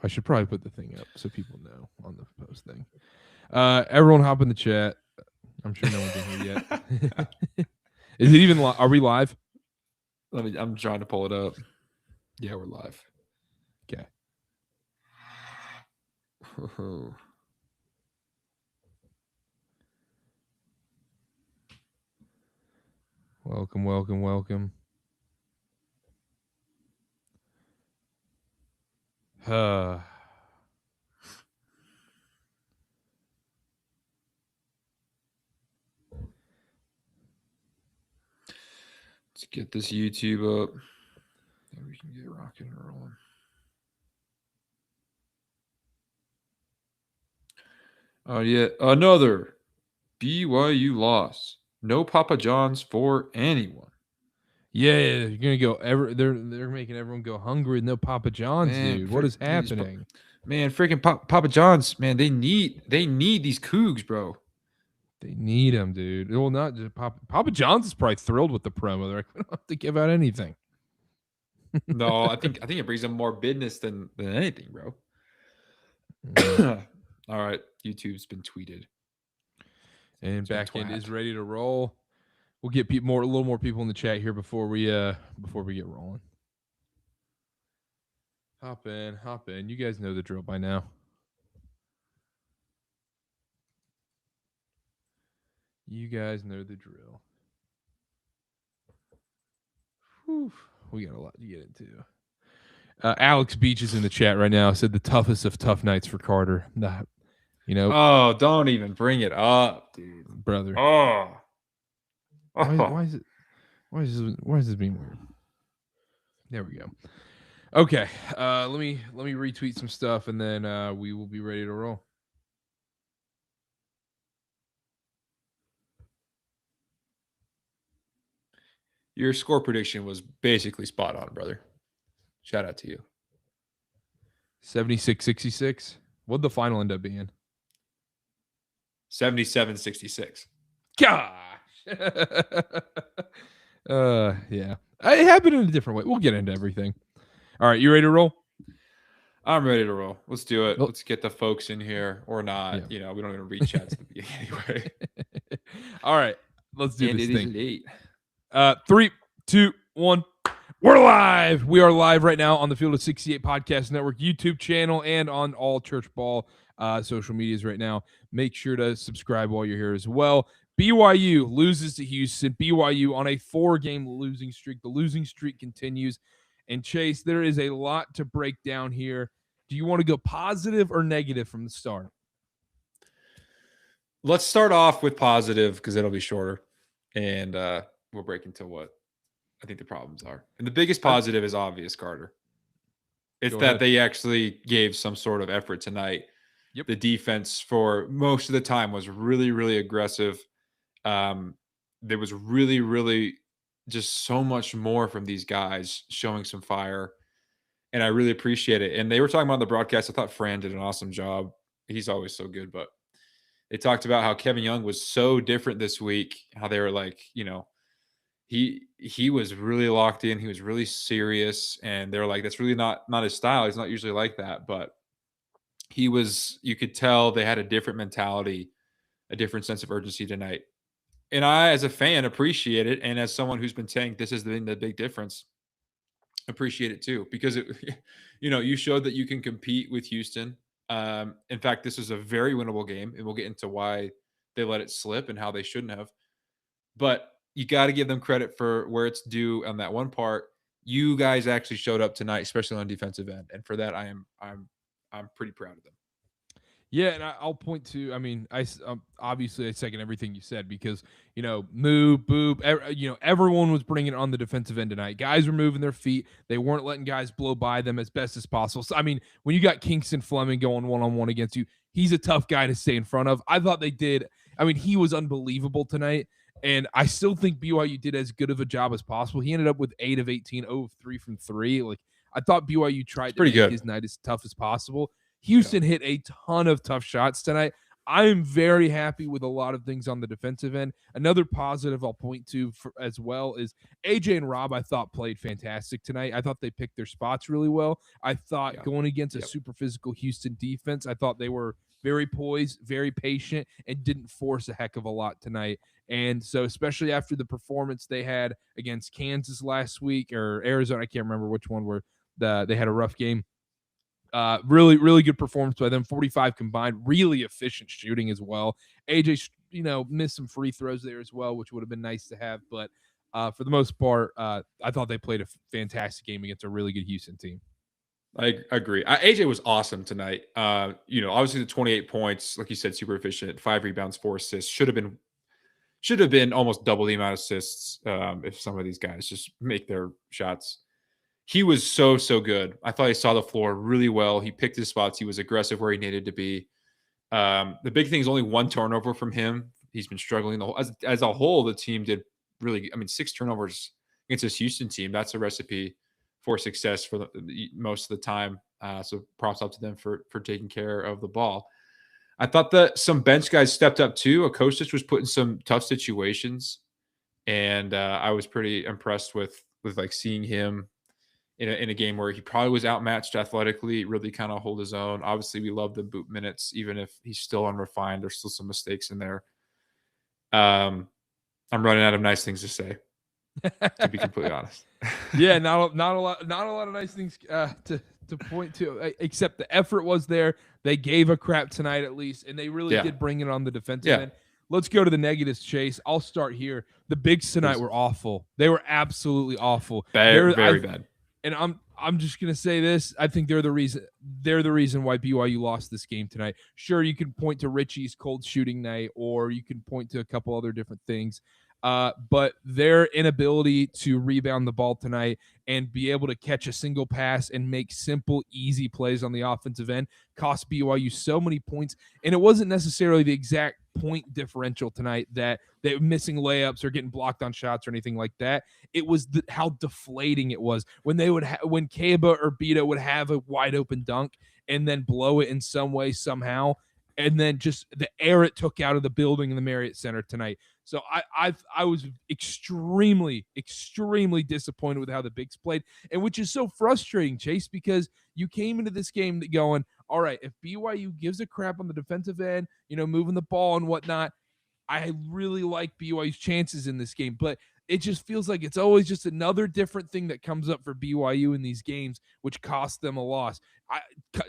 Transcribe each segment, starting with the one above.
I should probably put the thing up so people know on the post thing. Everyone hop in the chat. I'm sure no one's in here yet. Is it even are we live? I'm trying to pull it up. Yeah, we're live. Okay. Welcome. Let's get this YouTube up. Then we can get rocking and rolling. Oh, yeah. Another BYU loss. No Papa John's for anyone. Yeah, you're gonna go. They're making everyone go hungry. No Papa John's, man, dude. What is happening? Man, freaking Papa John's, man. They need these Cougs, bro. They need them, dude. Well, not just Papa John's is probably thrilled with the promo. They're like, we don't have to give out anything. No, I think it brings them more business than anything, bro. All right, YouTube's been tweeted, and backend is ready to roll. We'll get a little more people in the chat here before we get rolling. Hop in. You guys know the drill by now. You guys know the drill. Whew. We got a lot to get into. Alex Beach is in the chat right now. Said the toughest of tough nights for Karter. You know. Oh, don't even bring it up, dude. Brother. Oh. Why is this being weird? There we go. Okay. Let me retweet some stuff and then we will be ready to roll. Your score prediction was basically spot on, brother. Shout out to you. 76-66. What'd the final end up being? 77-66. Gosh. Yeah. It happened in a different way. We'll get into everything. All right, you ready to roll? I'm ready to roll. Let's do it. Let's get the folks in here or not. Yeah. You know, we don't even read chats at the beginning anyway. All right, let's do this thing. It is late. 3, 2, 1. We're live. We are live right now on the Field of 68 Podcast Network YouTube channel and on all Church Ball social medias right now. Make sure to subscribe while you're here as well. BYU loses to Houston. BYU on a 4-game losing streak. The losing streak continues. And Chase, there is a lot to break down here. Do you want to go positive or negative from the start? Let's start off with positive because it'll be shorter. And we'll break into what I think the problems are. And the biggest positive is obvious, Karter. It's that they actually gave some sort of effort tonight. Yep. The defense for most of the time was really, really aggressive. There was really, really just so much more from these guys showing some fire. And I really appreciate it. And they were talking about the broadcast. I thought Fran did an awesome job. He's always so good. But they talked about how Kevin Young was so different this week. How they were like, you know, he was really locked in. He was really serious. And they're like, that's really not his style. He's not usually like that. But he was, you could tell they had a different mentality, a different sense of urgency tonight. And I, as a fan, appreciate it. And as someone who's been saying this has been the big difference, appreciate it too. Because, you showed that you can compete with Houston. In fact, this was a very winnable game. And we'll get into why they let it slip and how they shouldn't have. But you got to give them credit for where it's due on that one part. You guys actually showed up tonight, especially on defensive end. And for that, I'm pretty proud of them. Yeah, and I'll point to, I mean, obviously I second everything you said because, Moo, Boop, everyone was bringing it on the defensive end tonight. Guys were moving their feet. They weren't letting guys blow by them as best as possible. So, I mean, when you got Kingston Fleming going one-on-one against you, he's a tough guy to stay in front of. I thought they did. I mean, he was unbelievable tonight, and I still think BYU did as good of a job as possible. He ended up with 8 of 18, 0 of 3 from 3. Like, I thought BYU tried to make his night as tough as possible. Houston hit a ton of tough shots tonight. I am very happy with a lot of things on the defensive end. Another positive I'll point to as well is AJ and Rob, I thought, played fantastic tonight. I thought they picked their spots really well. I thought Yeah. going against a Yep. super physical Houston defense, I thought they were very poised, very patient, and didn't force a heck of a lot tonight. And so, especially after the performance they had against Kansas last week or Arizona, I can't remember which one, where they had a rough game. Really, really good performance by them. 45 combined, really efficient shooting as well. AJ, missed some free throws there as well, which would have been nice to have. But for the most part, I thought they played a fantastic game against a really good Houston team. I agree. AJ was awesome tonight. Obviously the 28 points, like you said, super efficient. 5 rebounds, 4 assists. Should have been almost double the amount of assists if some of these guys just make their shots. He was so good. I thought he saw the floor really well. He picked his spots. He was aggressive where he needed to be. The big thing is only 1 turnover from him. He's been struggling as a whole. The team did really. 6 turnovers against this Houston team. That's a recipe for success for most of the time. So props up to them for taking care of the ball. I thought that some bench guys stepped up too. Akostic was put in some tough situations, and I was pretty impressed with like seeing him in a game where he probably was outmatched athletically, really kind of hold his own. Obviously, we love the boot minutes, even if he's still unrefined. There's still some mistakes in there. I'm running out of nice things to say, to be completely honest. Yeah, not a lot of nice things to point to, except the effort was there. They gave a crap tonight at least, and they really did bring it on the defensive end. Let's go to the negatives, Chase. I'll start here. The bigs tonight were awful. They were absolutely awful. Very bad. And I'm just gonna say this. I think they're the reason why BYU lost this game tonight. Sure, you can point to Richie's cold shooting night, or you can point to a couple other different things. But their inability to rebound the ball tonight and be able to catch a single pass and make simple, easy plays on the offensive end cost BYU so many points. And it wasn't necessarily the exact point differential tonight that they were missing layups or getting blocked on shots or anything like that. It was how deflating it was when they would when Kaba or Bita would have a wide open dunk and then blow it in some way, somehow. And then just the air it took out of the building in the Marriott Center tonight. So I was extremely disappointed with how the bigs played, and which is so frustrating, Chase, because you came into this game going, all right, if BYU gives a crap on the defensive end, moving the ball and whatnot, I really like BYU's chances in this game. But it just feels like it's always just another different thing that comes up for BYU in these games, which cost them a loss.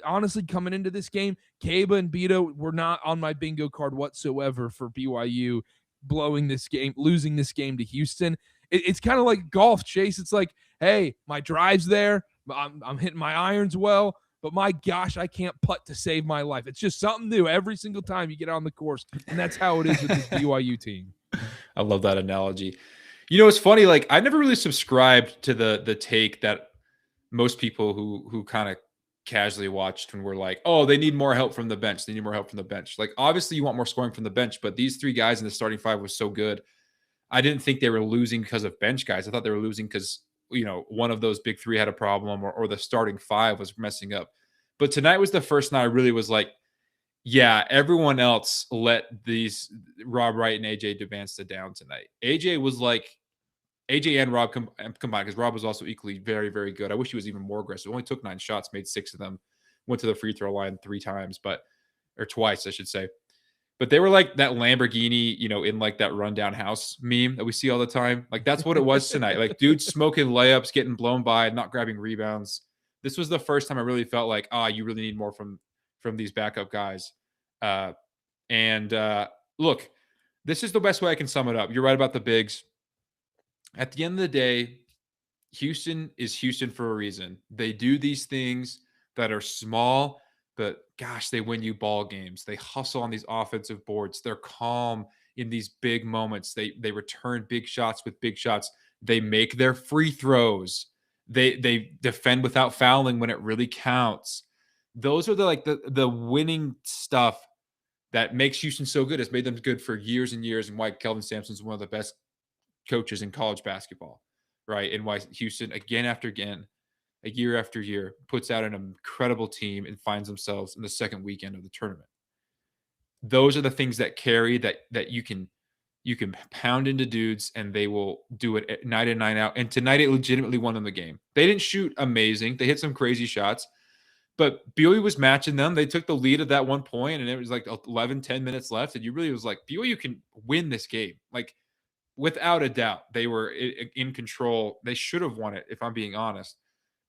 Honestly, coming into this game, Kaba and Bito were not on my bingo card whatsoever for BYU blowing this game, losing this game to Houston. It's kind of like golf, Chase. It's like, hey, my drive's there. I'm hitting my irons well, but my gosh, I can't putt to save my life. It's just something new every single time you get on the course, and that's how it is with this BYU team. I love that analogy. It's funny. Like, I never really subscribed to the take that most people who kind of casually watched and were like, oh, they need more help from the bench. They need more help from the bench. Like, obviously you want more scoring from the bench, but these 3 guys in the starting 5 was so good. I didn't think they were losing because of bench guys. I thought they were losing because, one of those big 3 had a problem or the starting 5 was messing up. But tonight was the first night I really was like, yeah, everyone else let these Rob Wright and AJ Dybantsa down tonight. AJ and Rob combined, because Rob was also equally very, very good. I wish he was even more aggressive. Only took 9 shots, made 6 of them, went to the free throw line 3 times, or twice, I should say. But they were like that Lamborghini, in like that rundown house meme that we see all the time. Like, that's what it was tonight. Like, dudes smoking layups, getting blown by, not grabbing rebounds. This was the first time I really felt like, you really need more from these backup guys. Look, this is the best way I can sum it up. You're right about the bigs. At the end of the day, Houston is Houston for a reason. They do these things that are small, but gosh, they win you ball games. They hustle on these offensive boards. They're calm in these big moments. They return big shots with big shots. They make their free throws. They defend without fouling when it really counts. Those are the winning stuff that makes Houston so good. It's made them good for years and years, and why Kelvin Sampson's one of the best coaches in college basketball, right? And why Houston, again after again, year after year, puts out an incredible team and finds themselves in the second weekend of the tournament. those are the things that carry that you can pound into dudes and they will do it night in, night out. And tonight it legitimately won them the game. They didn't shoot amazing. They hit some crazy shots, but BYU was matching them. They took the lead at that one point and it was like 11, 10 minutes left. And you really was like, BYU can win this game. Like, without a doubt, they were in control. They should have won it, if I'm being honest.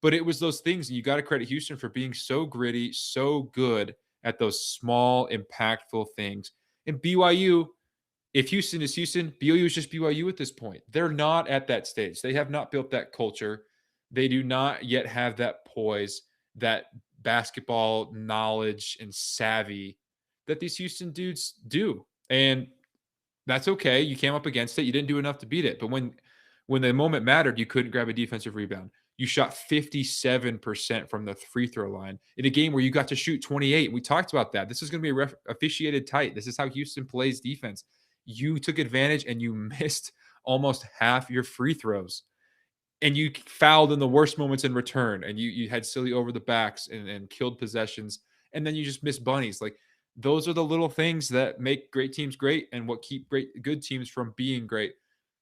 But it was those things, and you got to credit Houston for being so gritty, so good at those small, impactful things. And BYU, if Houston is Houston, BYU is just BYU at this point. They're not at that stage. They have not built that culture. They do not yet have that poise, that basketball knowledge and savvy that these Houston dudes do. And that's okay. You came up against it. You didn't do enough to beat it. But when the moment mattered, you couldn't grab a defensive rebound. You shot 57% from the free throw line in a game where you got to shoot 28. We talked about that. This is going to be officiated tight. This is how Houston plays defense. You took advantage and you missed almost half your free throws. And you fouled in the worst moments in return. And you had silly over the backs and killed possessions. And then you just missed bunnies. Like, those are the little things that make great teams great and what keep good teams from being great.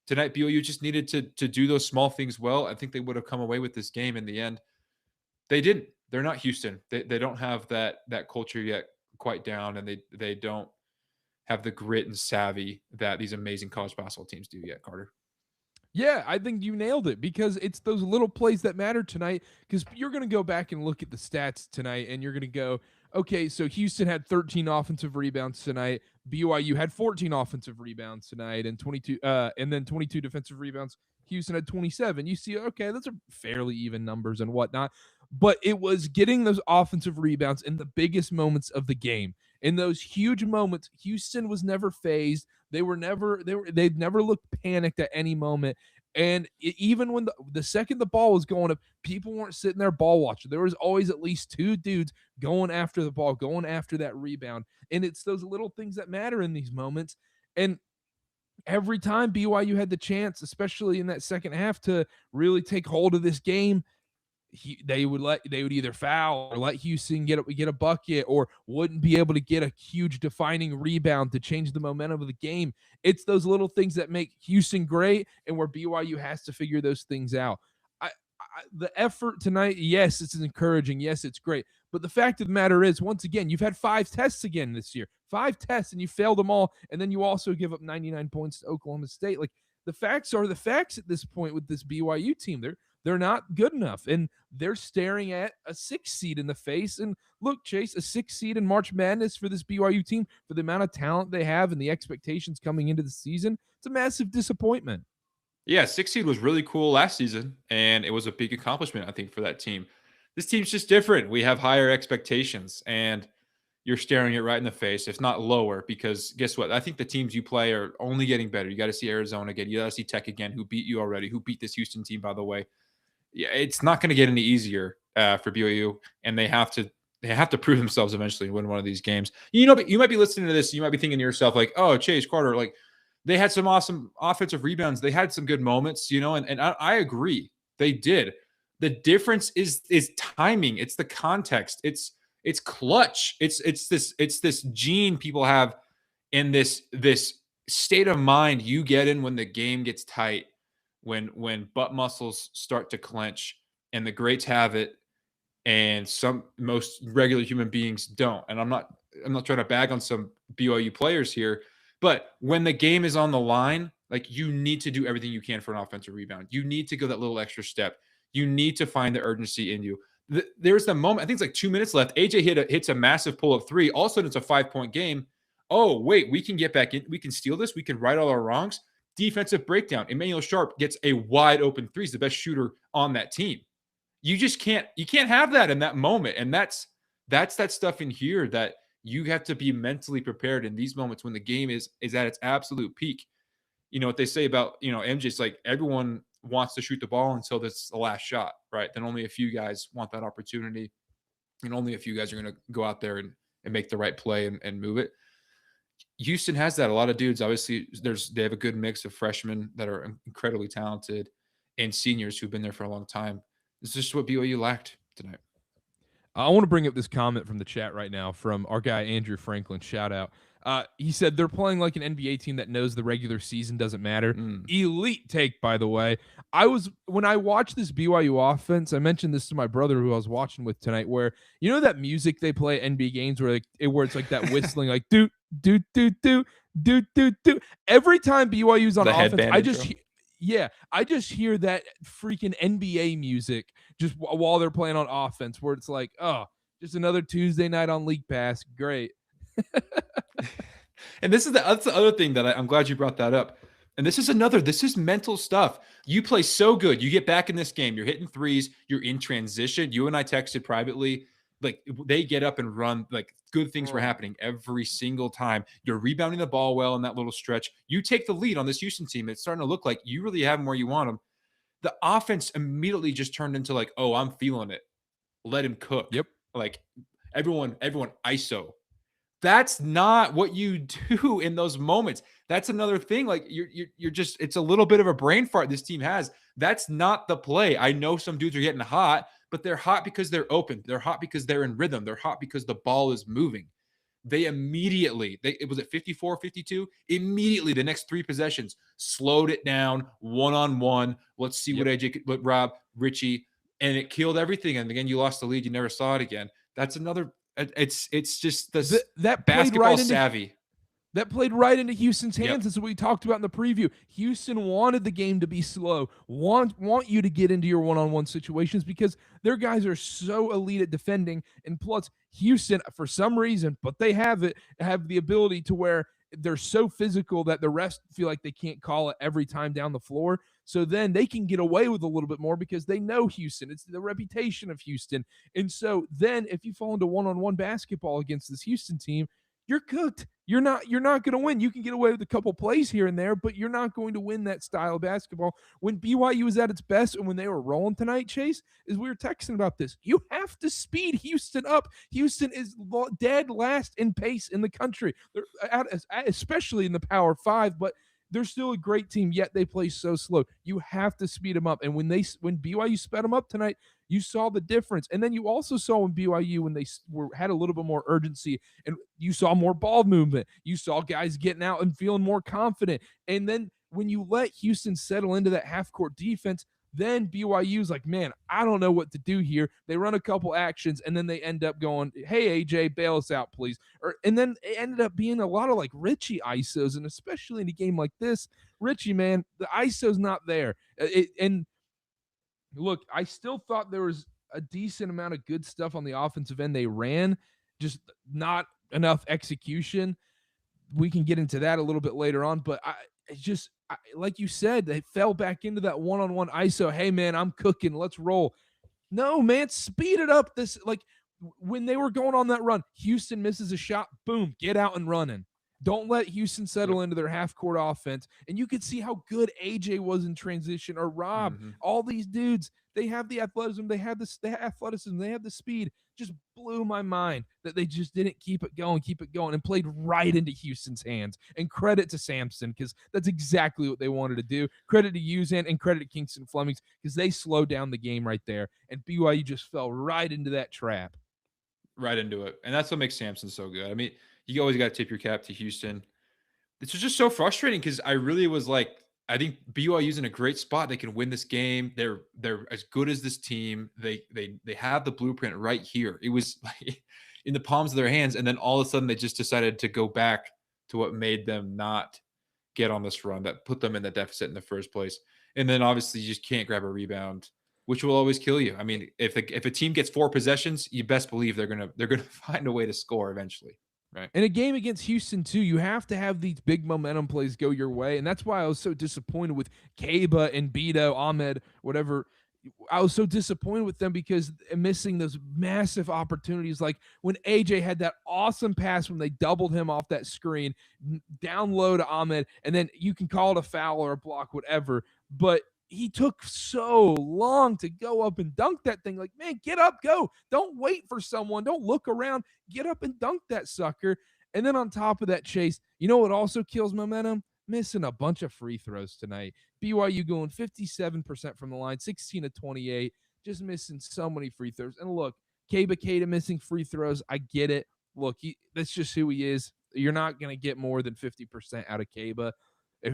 Tonight, BYU just needed to do those small things well. I think they would have come away with this game in the end. They didn't. They're not Houston. They don't have that culture yet quite down, and they don't have the grit and savvy that these amazing college basketball teams do yet, Karter. Yeah, I think you nailed it because it's those little plays that matter tonight. Because you're going to go back and look at the stats tonight and you're going to go, okay, so Houston had 13 offensive rebounds tonight. BYU had 14 offensive rebounds tonight and 22 and then 22 defensive rebounds. Houston had 27. You see, okay, those are fairly even numbers and whatnot. But it was getting those offensive rebounds in the biggest moments of the game. In those huge moments, Houston was never phased. They'd never looked panicked at any moment. And even when the second the ball was going up, people weren't sitting there ball watching. There was always at least two dudes going after the ball, going after that rebound. And it's those little things that matter in these moments. And every time BYU had the chance, especially in that second half, to really take hold of this game, they would either foul or let Houston get a bucket or wouldn't be able to get a huge defining rebound to change the momentum of the game. It's those little things that make Houston great and where BYU has to figure those things out. The effort tonight, yes, it's encouraging. Yes, it's great. But the fact of the matter is, once again, you've had 5 tests again this year. 5 tests, and you failed them all. And then you also give up 99 points to Oklahoma State. Like, the facts are the facts at this point with this BYU team. They're not good enough, and they're staring at a 6 seed in the face. And look, Chase, a 6 seed in March Madness for this BYU team, for the amount of talent they have and the expectations coming into the season, it's a massive disappointment. Yeah, 6 seed was really cool last season, and it was a big accomplishment, I think, for that team. This team's just different. We have higher expectations, and you're staring it right in the face, if not lower, because guess what? I think the teams you play are only getting better. You got to see Arizona again. You got to see Tech again, who beat you already, who beat this Houston team, by the way. Yeah, it's not going to get any easier for BYU, and they have to prove themselves eventually and win one of these games. You know, you might be listening to this, you might be thinking to yourself like, "Oh, Chase, Karter, like they had some awesome offensive rebounds, they had some good moments, you know," and I agree, they did. The difference is timing. It's the context. It's clutch. It's this gene people have in this state of mind you get in when the game gets tight, when butt muscles start to clench, and the greats have it and most regular human beings don't. And I'm not trying to bag on some BYU players here, but when the game is on the line, like, you need to do everything you can for an offensive rebound. You need to go that little extra step. You need to find the urgency in you. There's the moment, I think it's like 2 minutes left. AJ hits a massive pull-up three. All of a sudden, it's a 5-point game. Oh, wait, we can get back in. We can steal this. We can right all our wrongs. Defensive breakdown. Emmanuel Sharp gets a wide open three. He's the best shooter on that team. You just can't have that in that moment. And that's that stuff in here that you have to be mentally prepared in these moments when the game is at its absolute peak. You know what they say about, MJ's like, everyone wants to shoot the ball until this the last shot, right? Then only a few guys want that opportunity, and only a few guys are going to go out there and make the right play and move it. Houston has that. A lot of dudes, obviously, they have a good mix of freshmen that are incredibly talented and seniors who've been there for a long time. This is just what BYU lacked tonight. I want to bring up this comment from the chat right now from our guy, Andrew Franklin. Shout out. He said they're playing like an NBA team that knows the regular season doesn't matter. Mm. Elite take, by the way. When I watched this BYU offense, I mentioned this to my brother who I was watching with tonight, where you know that music they play at NBA games where it's like that whistling, like do do do do do do do. Every time BYU's on The offense, headband intro? I just hear that freaking NBA music just while they're playing on offense, where it's like, oh, just another Tuesday night on League Pass. Great. And that's the other thing that I'm glad you brought that up. And this is mental stuff. You play so good. You get back in this game. You're hitting threes. You're in transition. You and I texted privately. Like they get up and run. Like good things were happening every single time. You're rebounding the ball well in that little stretch. You take the lead on this Houston team. It's starting to look like you really have them where you want them. The offense immediately just turned into like, oh, I'm feeling it. Let him cook. Yep. Like everyone ISO. That's not what you do in those moments. That's another thing. Like you're just, it's a little bit of a brain fart this team has. That's not the play. I know some dudes are getting hot, but they're hot because they're open. They're hot because they're in rhythm. They're hot because the ball is moving. They immediately, it was at 54, 52. Immediately, the next 3 possessions, slowed it down, one-on-one. Let's see what Rob, Richie, and it killed everything. And again, you lost the lead. You never saw it again. That's another. It's just that basketball savvy. That played right into Houston's hands. Yep. That's what we talked about in the preview. Houston wanted the game to be slow, want you to get into your one-on-one situations because their guys are so elite at defending. And plus, Houston, for some reason, but they have the ability to where they're so physical that the rest feel like they can't call it every time down the floor. So then they can get away with a little bit more because they know Houston. It's the reputation of Houston. And so then if you fall into one-on-one basketball against this Houston team, you're cooked. You're not going to win. You can get away with a couple plays here and there, but you're not going to win that style of basketball. When BYU was at its best and when they were rolling tonight, Chase, is we were texting about this. You have to speed Houston up. Houston is dead last in pace in the country, especially in the Power 5, but they're still a great team, yet they play so slow. You have to speed them up. And when BYU sped them up tonight, you saw the difference. And then you also saw in BYU when they had a little bit more urgency and you saw more ball movement. You saw guys getting out and feeling more confident. And then when you let Houston settle into that half-court defense, then BYU's like, man, I don't know what to do here. They run a couple actions, and then they end up going, hey, AJ, bail us out, please. And then it ended up being a lot of like Richie ISOs, and especially in a game like this, Richie, man, the ISO's not there. And look, I still thought there was a decent amount of good stuff on the offensive end. They ran, just not enough execution. We can get into that a little bit later on, but like you said, they fell back into that one-on-one ISO. Hey, man, I'm cooking. Let's roll. No, man, speed it up. When they were going on that run, Houston misses a shot. Boom, get out and running. Don't let Houston settle into their half-court offense. And you could see how good AJ was in transition, or Rob. Mm-hmm. All these dudes, they have the athleticism, they have the speed. Just blew my mind that they just didn't keep it going, and played right into Houston's hands. And credit to Sampson, because that's exactly what they wanted to do. Credit to Uzan and credit to Kingston Fleming, because they slowed down the game right there. And BYU just fell right into that trap. Right into it. And that's what makes Sampson so good. I mean, you always got to tip your cap to Houston. This was just so frustrating because I really was like, I think BYU's in a great spot. They can win this game. They're as good as this team. They have the blueprint right here. It was like in the palms of their hands, and then all of a sudden they just decided to go back to what made them not get on this run that put them in the deficit in the first place. And then obviously you just can't grab a rebound, which will always kill you. I mean, if a team gets 4 possessions, you best believe they're gonna find a way to score eventually. Right. In a game against Houston, too, you have to have these big momentum plays go your way. And that's why I was so disappointed with Kaba and Beto, Ahmed, whatever. I was so disappointed with them because missing those massive opportunities. Like when AJ had that awesome pass when they doubled him off that screen, down low to Ahmed, and then you can call it a foul or a block, whatever. But he took so long to go up and dunk that thing. Like, man, get up, go. Don't wait for someone. Don't look around. Get up and dunk that sucker. And then on top of that, Chase, you know what also kills momentum? Missing a bunch of free throws tonight. BYU going 57% from the line, 16 of 28, just missing so many free throws. And look, Kaba Keita missing free throws. I get it. Look, that's just who he is. You're not going to get more than 50% out of Kaba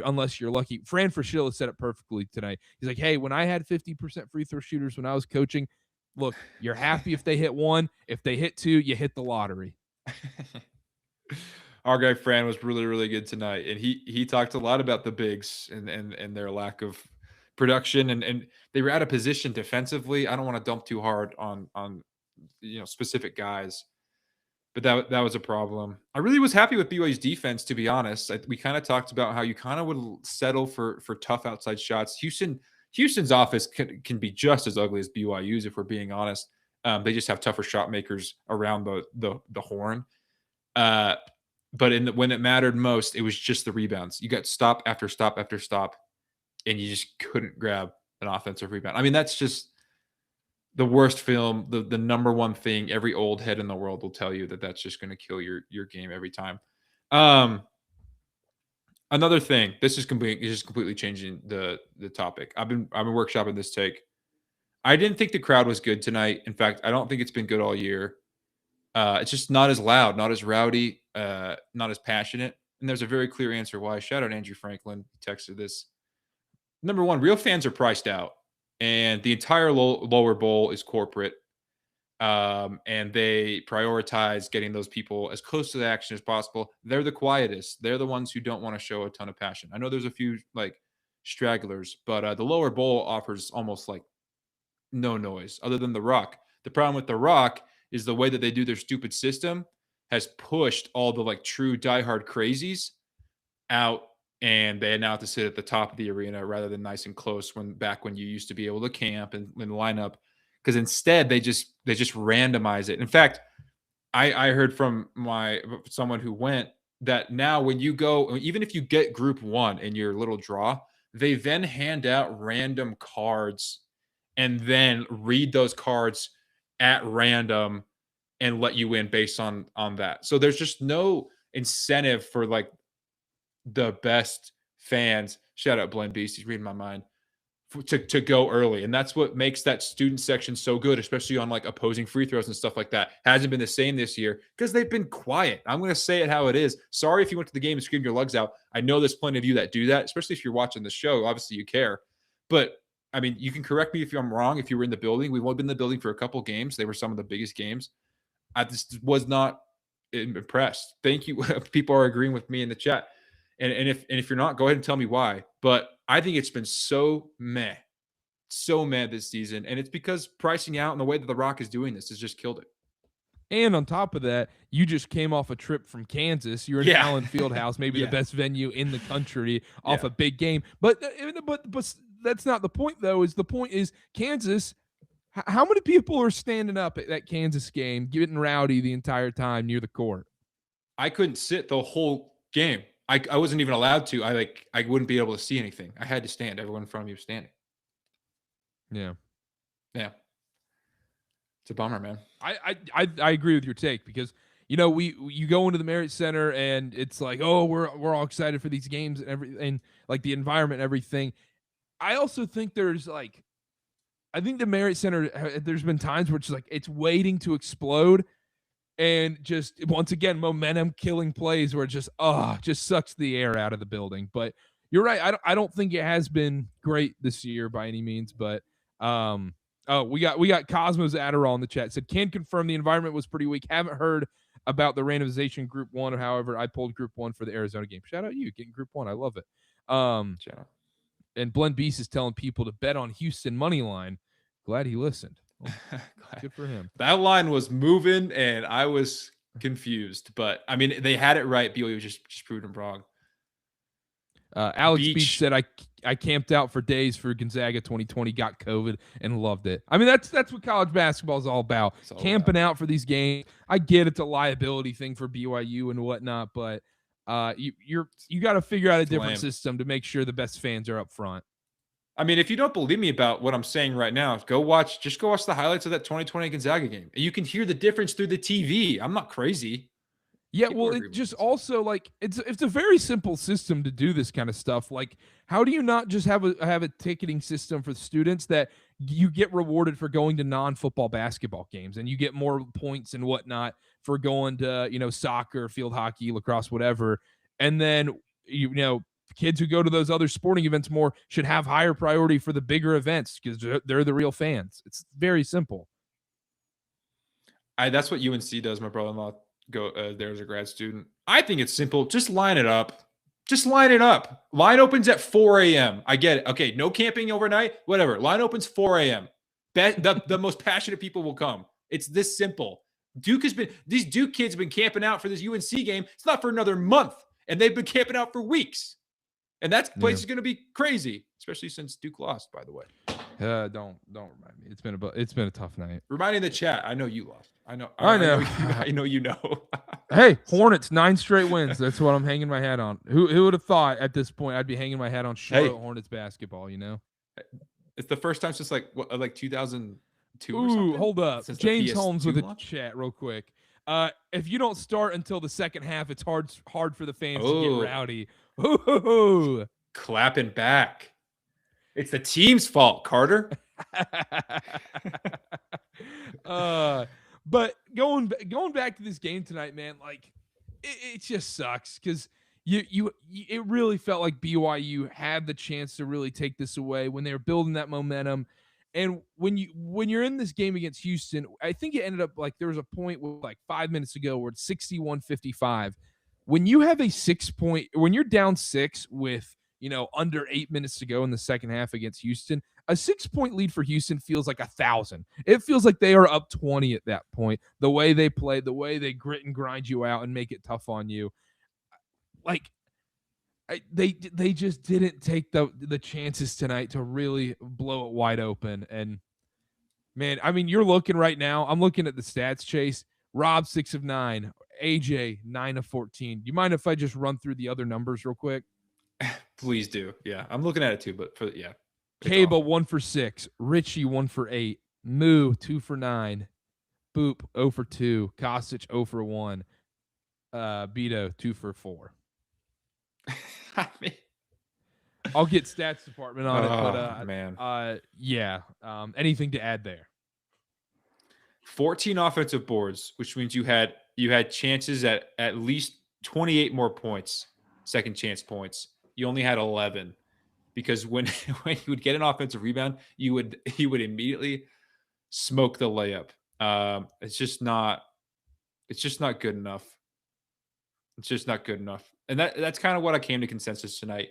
unless you're lucky. Fran Fraschilla said it perfectly tonight. He's like, hey, when I had 50% free throw shooters when I was coaching, look, you're happy if they hit one. If they hit two, you hit the lottery. Our guy Fran was really, really good tonight, and he talked a lot about the bigs and their lack of production, and they were out of position defensively. I don't want to dump too hard on specific guys, but that was a problem. I really was happy with BYU's defense, to be honest. We kind of talked about how you kind of would settle for tough outside shots. Houston's offense can be just as ugly as BYU's, if we're being honest. They just have tougher shot makers around the horn. But when it mattered most, it was just the rebounds. You got stop after stop after stop, and you just couldn't grab an offensive rebound. I mean, that's just the worst film. The number one thing every old head in the world will tell you that's just going to kill your game every time. Another thing, this is completely changing the topic. I've been workshopping this take. I didn't think the crowd was good tonight. In fact, I don't think it's been good all year. It's just not as loud, not as rowdy, not as passionate. And there's a very clear answer why. Shout out Andrew Franklin. He texted this. Number one, real fans are priced out, and the entire lower bowl is corporate. And they prioritize getting those people as close to the action as possible. They're the quietest. They're the ones who don't want to show a ton of passion. I know there's a few stragglers, but the lower bowl offers almost no noise other than the Rock. The problem with the Rock is the way that they do their stupid system has pushed all the true diehard crazies out, and they now have to sit at the top of the arena rather than nice and close when you used to be able to camp and line up. Because instead they just randomize it. In fact, I heard from someone who went that now when you go, even if you get group one in your little draw, they then hand out random cards and then read those cards at random and let you in based on that. So there's just no incentive for the best fans. Shout out Blaine Beast. He's reading my mind. To go early. And that's what makes that student section so good, especially on opposing free throws and stuff like that. Hasn't been the same this year because they've been quiet. I'm going to say it how it is. Sorry if you went to the game and screamed your lugs out. I know there's plenty of you that do that, especially if you're watching the show. Obviously you care. But I mean, you can correct me if I'm wrong. If you were in the building, we've only been in the building for a couple games. They were some of the biggest games. I just was not impressed. Thank you. People are agreeing with me in the chat. And if you're not, go ahead and tell me why. But I think it's been so meh this season. And it's because pricing out and the way that the Rock is doing this has just killed it. And on top of that, you just came off a trip from Kansas. You're in Allen Fieldhouse, maybe the best venue in the country, off a big game. But that's not the point, though. The point is Kansas. How many people are standing up at that Kansas game, getting rowdy the entire time near the court? I couldn't sit the whole game. I wasn't even allowed to. I wouldn't be able to see anything. I had to stand. Everyone in front of me was standing. Yeah. It's a bummer, man. I agree with your take because you go into the Marriott Center and it's we're all excited for these games and everything, the environment and everything. I also think there's I think the Marriott Center, there's been times where it's waiting to explode. And just once again, momentum killing plays where it just sucks the air out of the building. But you're right. I don't think it has been great this year by any means. But we got Cosmos Adderall in the chat. Said can confirm the environment was pretty weak. Haven't heard about the randomization group one. However, I pulled group one for the Arizona game. Shout out you getting group one. I love it. And Blend Beast is telling people to bet on Houston money line. Glad he listened. Well, good for him. That line was moving, and I was confused. But, I mean, they had it right. BYU just proved them wrong. Alex Beach said, I camped out for days for Gonzaga 2020, got COVID, and loved it. I mean, that's what college basketball is all about. Camping out for these games. I get it's a liability thing for BYU and whatnot, but you got to figure out a different system to make sure the best fans are up front. I mean, if you don't believe me about what I'm saying right now, just go watch the highlights of that 2020 Gonzaga game. You can hear the difference through the TV. I'm not crazy. Yeah, People well, are it agreeing with just this. also like it's a very simple system to do this kind of stuff. Like, how do you not just have a ticketing system for students that you get rewarded for going to non-football basketball games and you get more points and whatnot for going to soccer, field hockey, lacrosse, whatever, and then kids who go to those other sporting events more should have higher priority for the bigger events because they're the real fans. It's very simple. That's what UNC does. My brother-in-law there as a grad student. I think it's simple. Just line it up. Just line it up. Line opens at 4 a.m. I get it. Okay, no camping overnight. Whatever. Line opens 4 a.m. The most passionate people will come. It's this simple. These Duke kids have been camping out for this UNC game. It's not for another month, and they've been camping out for weeks. And that place is going to be crazy, especially since Duke lost. By the way, don't remind me. It's been a tough night. Reminding the chat, I know you lost. I know. I know you know. Hey, Hornets, 9 straight wins. That's what I'm hanging my hat on. Who would have thought at this point I'd be hanging my hat on Charlotte Hornets basketball? It's the first time since like 2002. Or Ooh, something? hold up. Since James Holmes with launch? a chat real quick. If you don't start until the second half, it's hard for the fans to get rowdy. Ooh. Clapping back. It's the team's fault, Karter. But going back to this game tonight, man, like it just sucks because it really felt like BYU had the chance to really take this away when they were building that momentum. And when you're in this game against Houston, I think it ended up like there was a point where like 5 minutes ago where it's 61-55. When you have a 6-point, when you're down 6 with under 8 minutes to go in the second half against Houston, a 6-point lead for Houston feels like 1,000. It feels like they are up 20 at that point. The way they play, the way they grit and grind you out and make it tough on you, like they just didn't take the chances tonight to really blow it wide open. And man, I mean, you're looking right now. I'm looking at the stats, Chase. Rob 6 of 9, AJ 9 of 14. Do you mind if I just run through the other numbers real quick? Please do. Yeah, I'm looking at it too, but Cable 1 for 6, Richie 1 for 8, Moo 2 for 9, Boop 0 for 2, Kostic 0 for 1, Beto 2 for 4. I mean, I'll get stats department on it, but man, yeah. Anything to add there? 14 offensive boards, which means you had chances at least 28 more points, second chance points. You only had 11 because when you would get an offensive rebound, he would immediately smoke the layup. It's just not good enough. It's just not good enough. And that's kind of what I came to consensus tonight.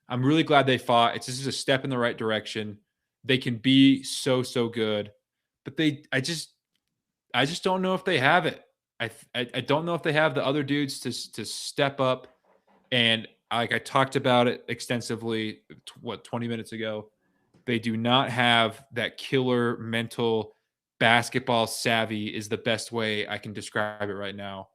I'm really glad they fought. This is a step in the right direction. They can be so good, but I just don't know if they have it. I don't know if they have the other dudes to step up. And like I talked about it extensively, 20 minutes ago, they do not have that killer mental basketball savvy is the best way I can describe it right now.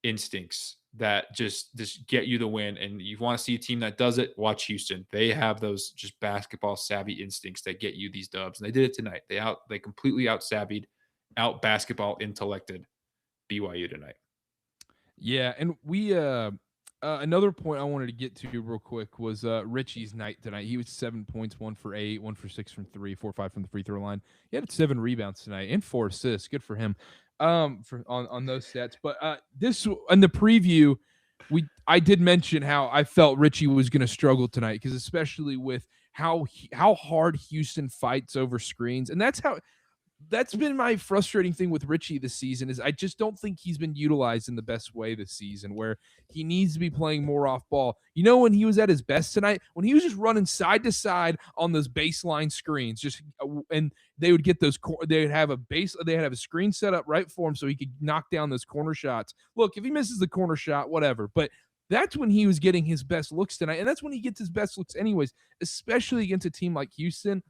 Instincts that just get you the win. And you want to see a team that does it, watch Houston. They have those just basketball savvy instincts that get you these dubs. And they did it tonight. They completely out savvied, out basketball intellected BYU tonight. Yeah, and we another point I wanted to get to real quick was Richie's night tonight. He was 7 points, 1 for 8, 1 for 6 from 3, 4 5 from the free throw line. He had 7 rebounds tonight and 4 assists. Good for him. On those stats. But this in the preview, I did mention how I felt Richie was going to struggle tonight because especially with how hard Houston fights over screens, and that's been my frustrating thing with Richie this season is I just don't think he's been utilized in the best way this season where he needs to be playing more off ball. When he was at his best tonight, when he was just running side to side on those baseline screens, and they would get those, they had a screen set up right for him so he could knock down those corner shots. Look, if he misses the corner shot, whatever, but that's when he was getting his best looks tonight. And that's when he gets his best looks anyways, especially against a team like Houston.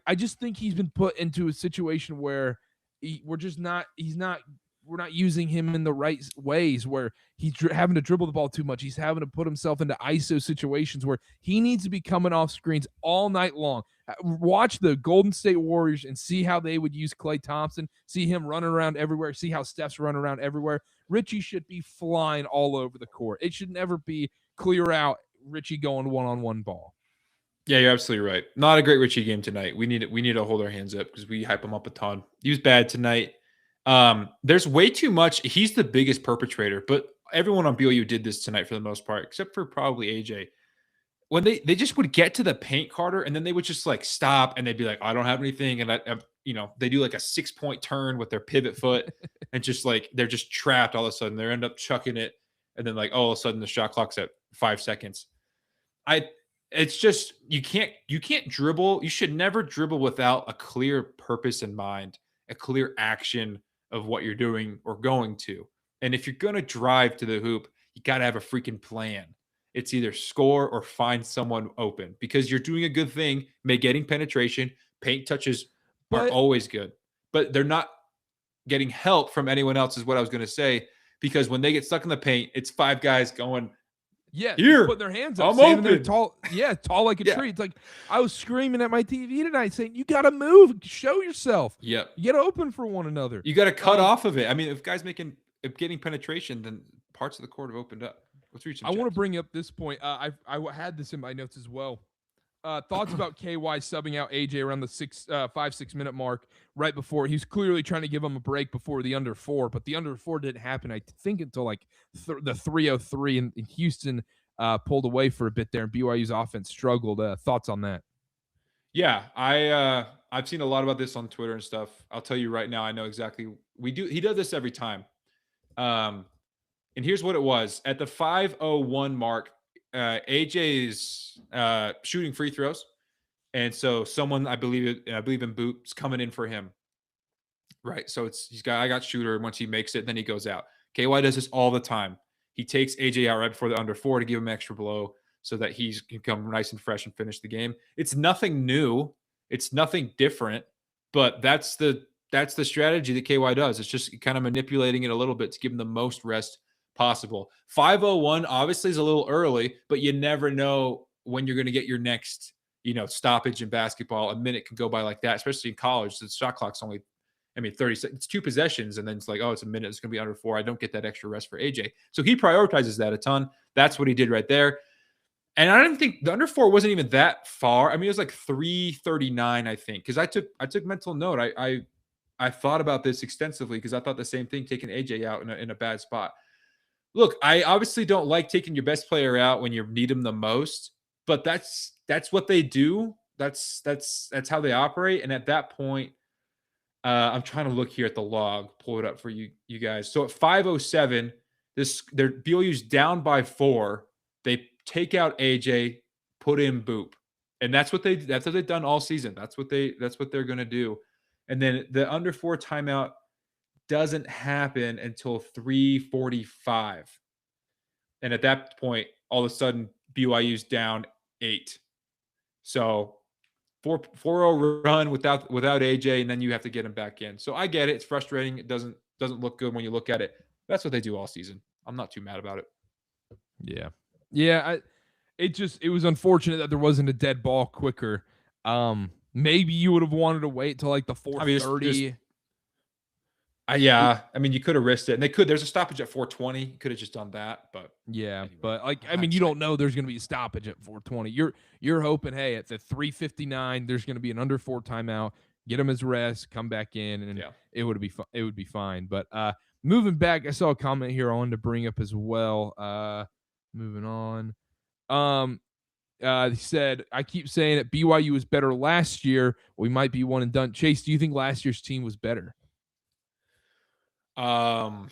I just think he's been put into a situation where we're not using him in the right ways where he's having to dribble the ball too much. He's having to put himself into ISO situations where he needs to be coming off screens all night long. Watch the Golden State Warriors and see how they would use Klay Thompson, see him running around everywhere, see how Steph's running around everywhere. Richie should be flying all over the court. It should never be clear out, Richie going one-on-one ball. Yeah, you're absolutely right. Not a great Richie game tonight. We need to hold our hands up because we hype him up a ton. He was bad tonight. There's way too much. He's the biggest perpetrator, but everyone on BYU did this tonight for the most part, except for probably AJ. When they just would get to the paint, Karter, and then they would just like stop and they'd be like, I don't have anything. And they do like a 6-point turn with their pivot foot and just like, they're just trapped all of a sudden. They end up chucking it. And then like, all of a sudden the shot clock's at 5 seconds. It's just, you can't dribble. You should never dribble without a clear purpose in mind, a clear action of what you're doing or going to. And if you're going to drive to the hoop, you got to have a freaking plan. It's either score or find someone open because you're doing a good thing. Getting penetration, paint touches are always good, but they're not getting help from anyone else is what I was going to say, because when they get stuck in the paint, it's 5 guys going, here, put their hands up, I'm standing open. there tall like a tree. It's like I was screaming at my TV tonight saying, you got to move, show yourself. Yep. Get open for one another. You got to cut off of it. I mean, if guys getting penetration, then parts of the court have opened up. Let's reach. I want to bring up this point. I had this in my notes as well. Thoughts about KY subbing out AJ around the 5-6 minute mark right before. He's clearly trying to give him a break before the under 4, but the under 4 didn't happen, I think, until like the 3:03, and Houston pulled away for a bit there, and BYU's offense struggled. Thoughts on that? Yeah, I've seen a lot about this on Twitter and stuff. I'll tell you right now, I know exactly. He does this every time. And here's what it was. At the 5:01 mark, AJ's shooting free throws. And so someone, I believe in Boot's coming in for him. Right. So I got shooter. Once he makes it, then he goes out. KY does this all the time. He takes AJ out right before the under 4 to give him an extra blow so that he can come nice and fresh and finish the game. It's nothing new. It's nothing different, but that's the strategy that KY does. It's just kind of manipulating it a little bit to give him the most rest possible. 5:01 obviously is a little early, but you never know when you're going to get your next, stoppage in basketball. A minute can go by like that, especially in college. The shot clock's only, 30 seconds. It's 2 possessions, and then it's like, oh, it's a minute. It's going to be under 4. I don't get that extra rest for AJ. So he prioritizes that a ton. That's what he did right there. And I didn't think the under 4 wasn't even that far. It was like 3:39, I think, because I took mental note. I thought about this extensively because I thought the same thing, taking AJ out in a bad spot. Look, I obviously don't like taking your best player out when you need him the most, but that's what they do. That's how they operate. And at that point, I'm trying to look here at the log, pull it up for you guys. So at 5:07, BYU's down by 4. They take out AJ, put in Boop, and that's what they've done all season. That's what they're gonna do. And then the under 4 timeout doesn't happen until 3:45. And at that point, all of a sudden, BYU's down 8. So 4-0 run without AJ, and then you have to get him back in. So I get it. It's frustrating. It doesn't look good when you look at it. That's what they do all season. I'm not too mad about it. Yeah. Yeah. It was unfortunate that there wasn't a dead ball quicker. Maybe you would have wanted to wait till like the 4:30. You could have risked it, and they could. There's a stoppage at 4:20. You could have just done that, but yeah. Anyway, but you don't know there's going to be a stoppage at 4:20. You're hoping, hey, at the 3:59, there's going to be an under 4 timeout. Get him his rest, come back in, and it would be fine. But moving back, I saw a comment here I wanted to bring up as well. Moving on. He said, I keep saying that BYU was better last year. We might be one and done. Chase, do you think last year's team was better? It's an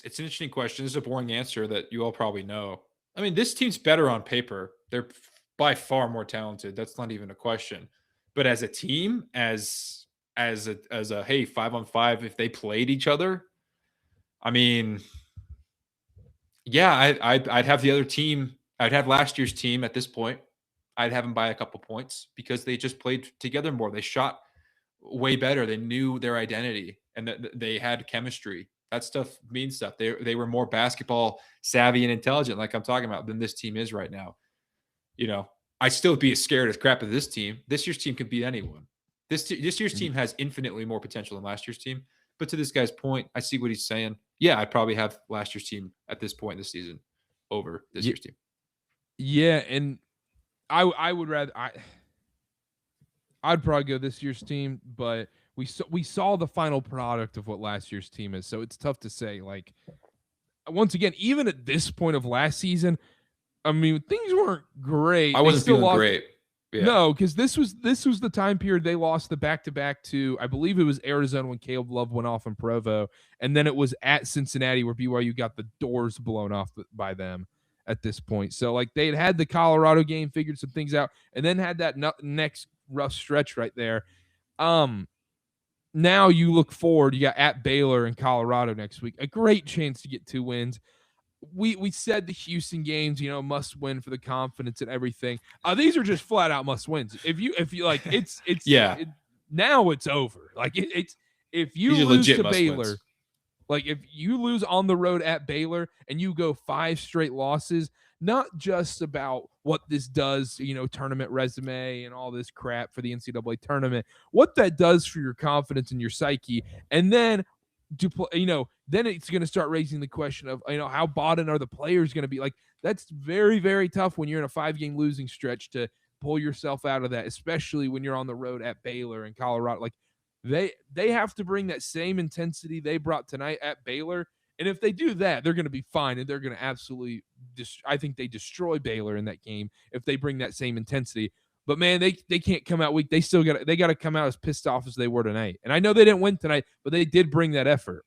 interesting question. This is a boring answer that you all probably know. This team's better on paper. They're by far more talented. That's not even a question. But as a team, as a hey, 5-on-5, if they played each other, I'd have the other team. I'd have last year's team at this point. I'd have them by a couple points because they just played together more. They shot way better. They knew their identity and that they had chemistry. That stuff means stuff. They were more basketball savvy and intelligent, like I'm talking about, than this team is right now. I'd still be as scared as crap of this team. This year's team can beat anyone. This year's team has infinitely more potential than last year's team. But to this guy's point, I see what he's saying. Yeah, I'd probably have last year's team at this point in the season over this year's team. Yeah, and I would rather I'd probably go this year's team, but we saw the final product of what last year's team is, so it's tough to say. Like, once again, even at this point of last season, I mean, things weren't great. I wasn't feeling great. Yeah. No, because this was the time period they lost the back-to-back to, I believe it was Arizona when Caleb Love went off in Provo, and then it was at Cincinnati where BYU got the doors blown off by them at this point. So, like, they had the Colorado game, figured some things out, and then had that next rough stretch right there. Now you look forward, you got at Baylor and Colorado next week. A great chance to get 2 wins. We said the Houston games, must win for the confidence and everything. These are just flat out must wins. If you like, it's yeah. Now it's over. Like it's if you lose to Baylor, wins. Like if you lose on the road at Baylor and you go 5 straight losses, not just about what this does, tournament resume and all this crap for the NCAA tournament, what that does for your confidence and your psyche, and then then it's going to start raising the question of, how bought in are the players going to be? Like, that's very, very tough when you're in a 5-game losing stretch to pull yourself out of that, especially when you're on the road at Baylor and Colorado. Like, they have to bring that same intensity they brought tonight at Baylor. And if they do that, they're going to be fine. And they're going to absolutely, I think they destroy Baylor in that game if they bring that same intensity. But man, they can't come out weak. They got to come out as pissed off as they were tonight. And I know they didn't win tonight, but they did bring that effort.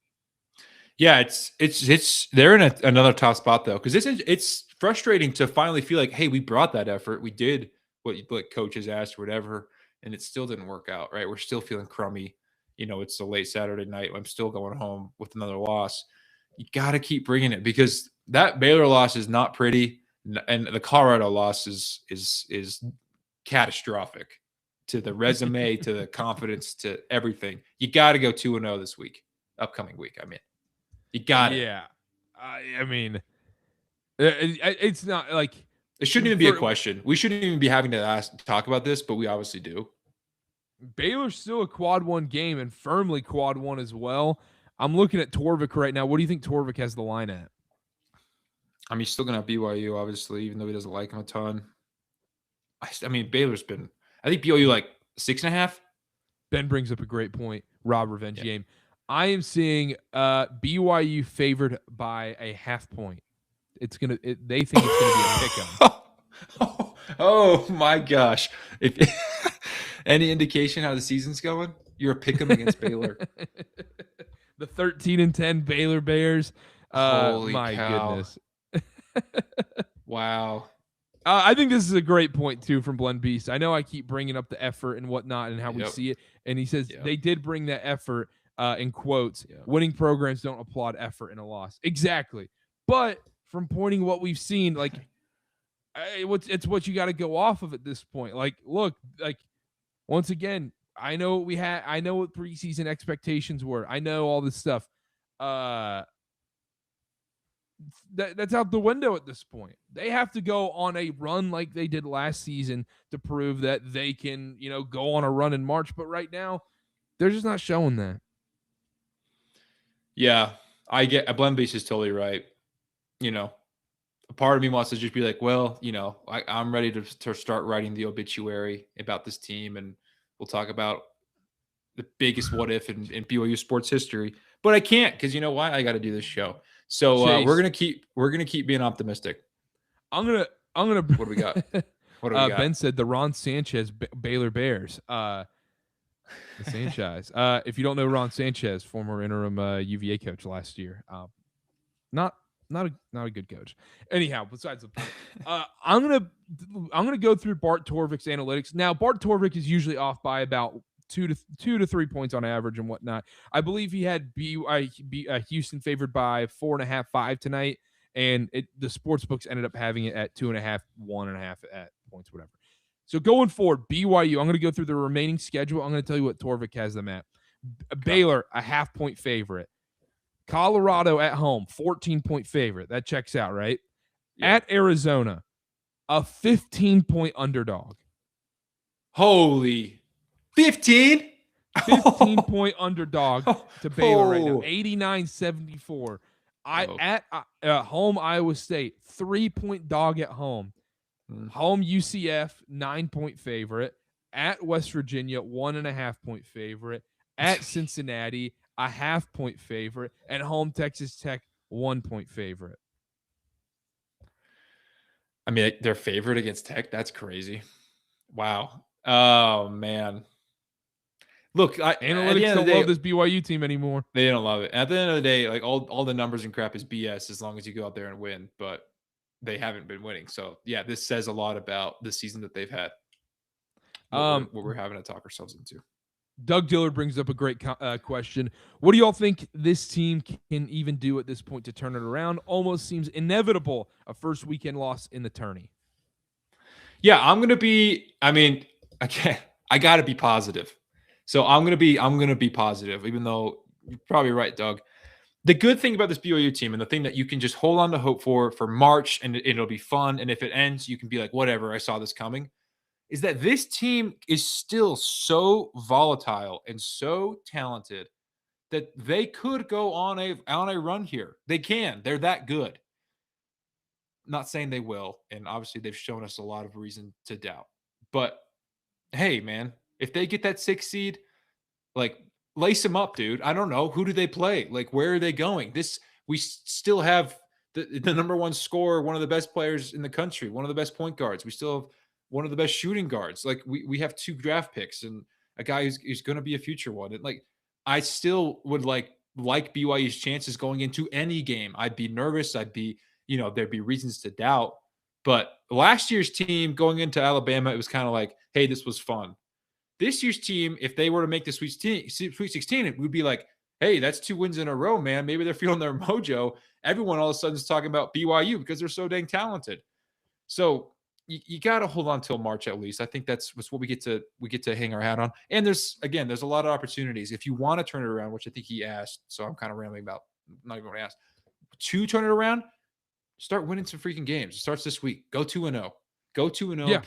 Yeah, it's they're in another tough spot though, because it's frustrating to finally feel like, hey, we brought that effort, we did what coaches asked or whatever, and it still didn't work out. Right, we're still feeling crummy. It's a late Saturday night. I'm still going home with another loss. You got to keep bringing it, because that Baylor loss is not pretty, and the Colorado loss is catastrophic to the resume, to the confidence, to everything. You got to go 2-0 this upcoming week. I mean, you got it. Yeah. I mean, it's not like it shouldn't even be a question. We shouldn't even be having to talk about this, but we obviously do. Baylor's still a quad 1 game and firmly quad 1 as well. I'm looking at Torvik right now. What do you think Torvik has the line at? I mean, he's still going to have BYU, obviously, even though he doesn't like him a ton. I mean, Baylor's been, I think BYU like 6.5. Ben brings up a great point. Rob Revenge game. I am seeing BYU favored by a half point. They think it's gonna be a pick'em. Oh my gosh! If any indication how the season's going, you're a pick'em against Baylor. The 13-10 Baylor Bears. Holy my cow. Goodness! Wow. I think this is a great point too from Blend Beast. I know I keep bringing up the effort and whatnot and how we see it, and he says they did bring that effort. In quotes, winning programs don't applaud effort in a loss. Exactly. But from pointing what we've seen, like, it's what you got to go off of at this point. Like, look, like, once again, I know what we had. I know what preseason expectations were. I know all this stuff. That's out the window at this point. They have to go on a run like they did last season to prove that they can, go on a run in March. But right now, they're just not showing that. Yeah, Blend Beast is totally right. A part of me wants to just be like, well, I'm ready to start writing the obituary about this team, and we'll talk about the biggest what if in BYU sports history. But I can't, because you know why? I got to do this show. So we're gonna keep being optimistic. I'm gonna. What do we got? What do we got? Ben said the Ron Sanchez Baylor Bears. The Sanchez. If you don't know Ron Sanchez, former interim UVA coach last year, not a good coach. Anyhow, besides the point, I'm gonna go through Bart Torvik's analytics. Now, Bart Torvik is usually off by about 2 to 3 points on average and whatnot. I believe he had Houston favored by 4.5, 5 tonight, and the sports books ended up having it at 2.5, 1.5 at points, whatever. So going forward, BYU, I'm going to go through the remaining schedule. I'm going to tell you what Torvik has them at. Baylor, a half-point favorite. Colorado at home, 14-point favorite. That checks out, right? Yeah. At Arizona, a 15-point underdog. Holy 15? 15-point underdog to Baylor right now. Oh. 89-74. Oh. At home Iowa State, 3-point dog at home. Home UCF, 9-point favorite. At West Virginia, 1.5-point favorite. At Cincinnati, a 0.5-point favorite. At home Texas Tech, 1-point favorite. I mean, they're favored against Tech. That's crazy. Wow. Oh man. Look, Analytics don't love this BYU team anymore. They don't love it. At the end of the day, like all the numbers and crap is BS as long as you go out there and win. But they haven't been winning. So yeah, this says a lot about the season that they've had. What we're having to talk ourselves into. Doug Dillard brings up a great question. What do y'all think this team can even do at this point to turn it around? Almost seems inevitable, a first weekend loss in the tourney. Yeah, I'm gonna be. I mean, I got to be positive. So I'm gonna be positive, even though you're probably right, Doug. The good thing about this BYU team, and the thing that you can just hold on to hope for March, and it'll be fun. And if it ends, you can be like, whatever, I saw this coming. Is that this team is still so volatile and so talented that they could go on a run here. They can. They're that good. Not saying they will, and obviously they've shown us a lot of reason to doubt. But hey, man, if they get that 6th seed, like lace them up, dude. I don't know. Who do they play? Like, where are they going? We still have the number one scorer, one of the best players in the country, one of the best point guards. We still have one of the best shooting guards. Like we have 2 draft picks and a guy who's going to be a future one. And like, I still would like BYU's chances going into any game. I'd be nervous. I'd be, there'd be reasons to doubt. But last year's team going into Alabama, it was kind of like, hey, this was fun. This year's team, if they were to make the Sweet 16, it would be like, hey, that's 2 wins in a row, man. Maybe they're feeling their mojo. Everyone all of a sudden is talking about BYU because they're so dang talented. So you got to hold on till March at least. I think that's what we get to hang our hat on. And there's a lot of opportunities. If you want to turn it around, which I think he asked, so I'm kind of rambling about, not even going to ask, to turn it around, start winning some freaking games. It starts this week. Go 2-0. Go 2-0, Yeah.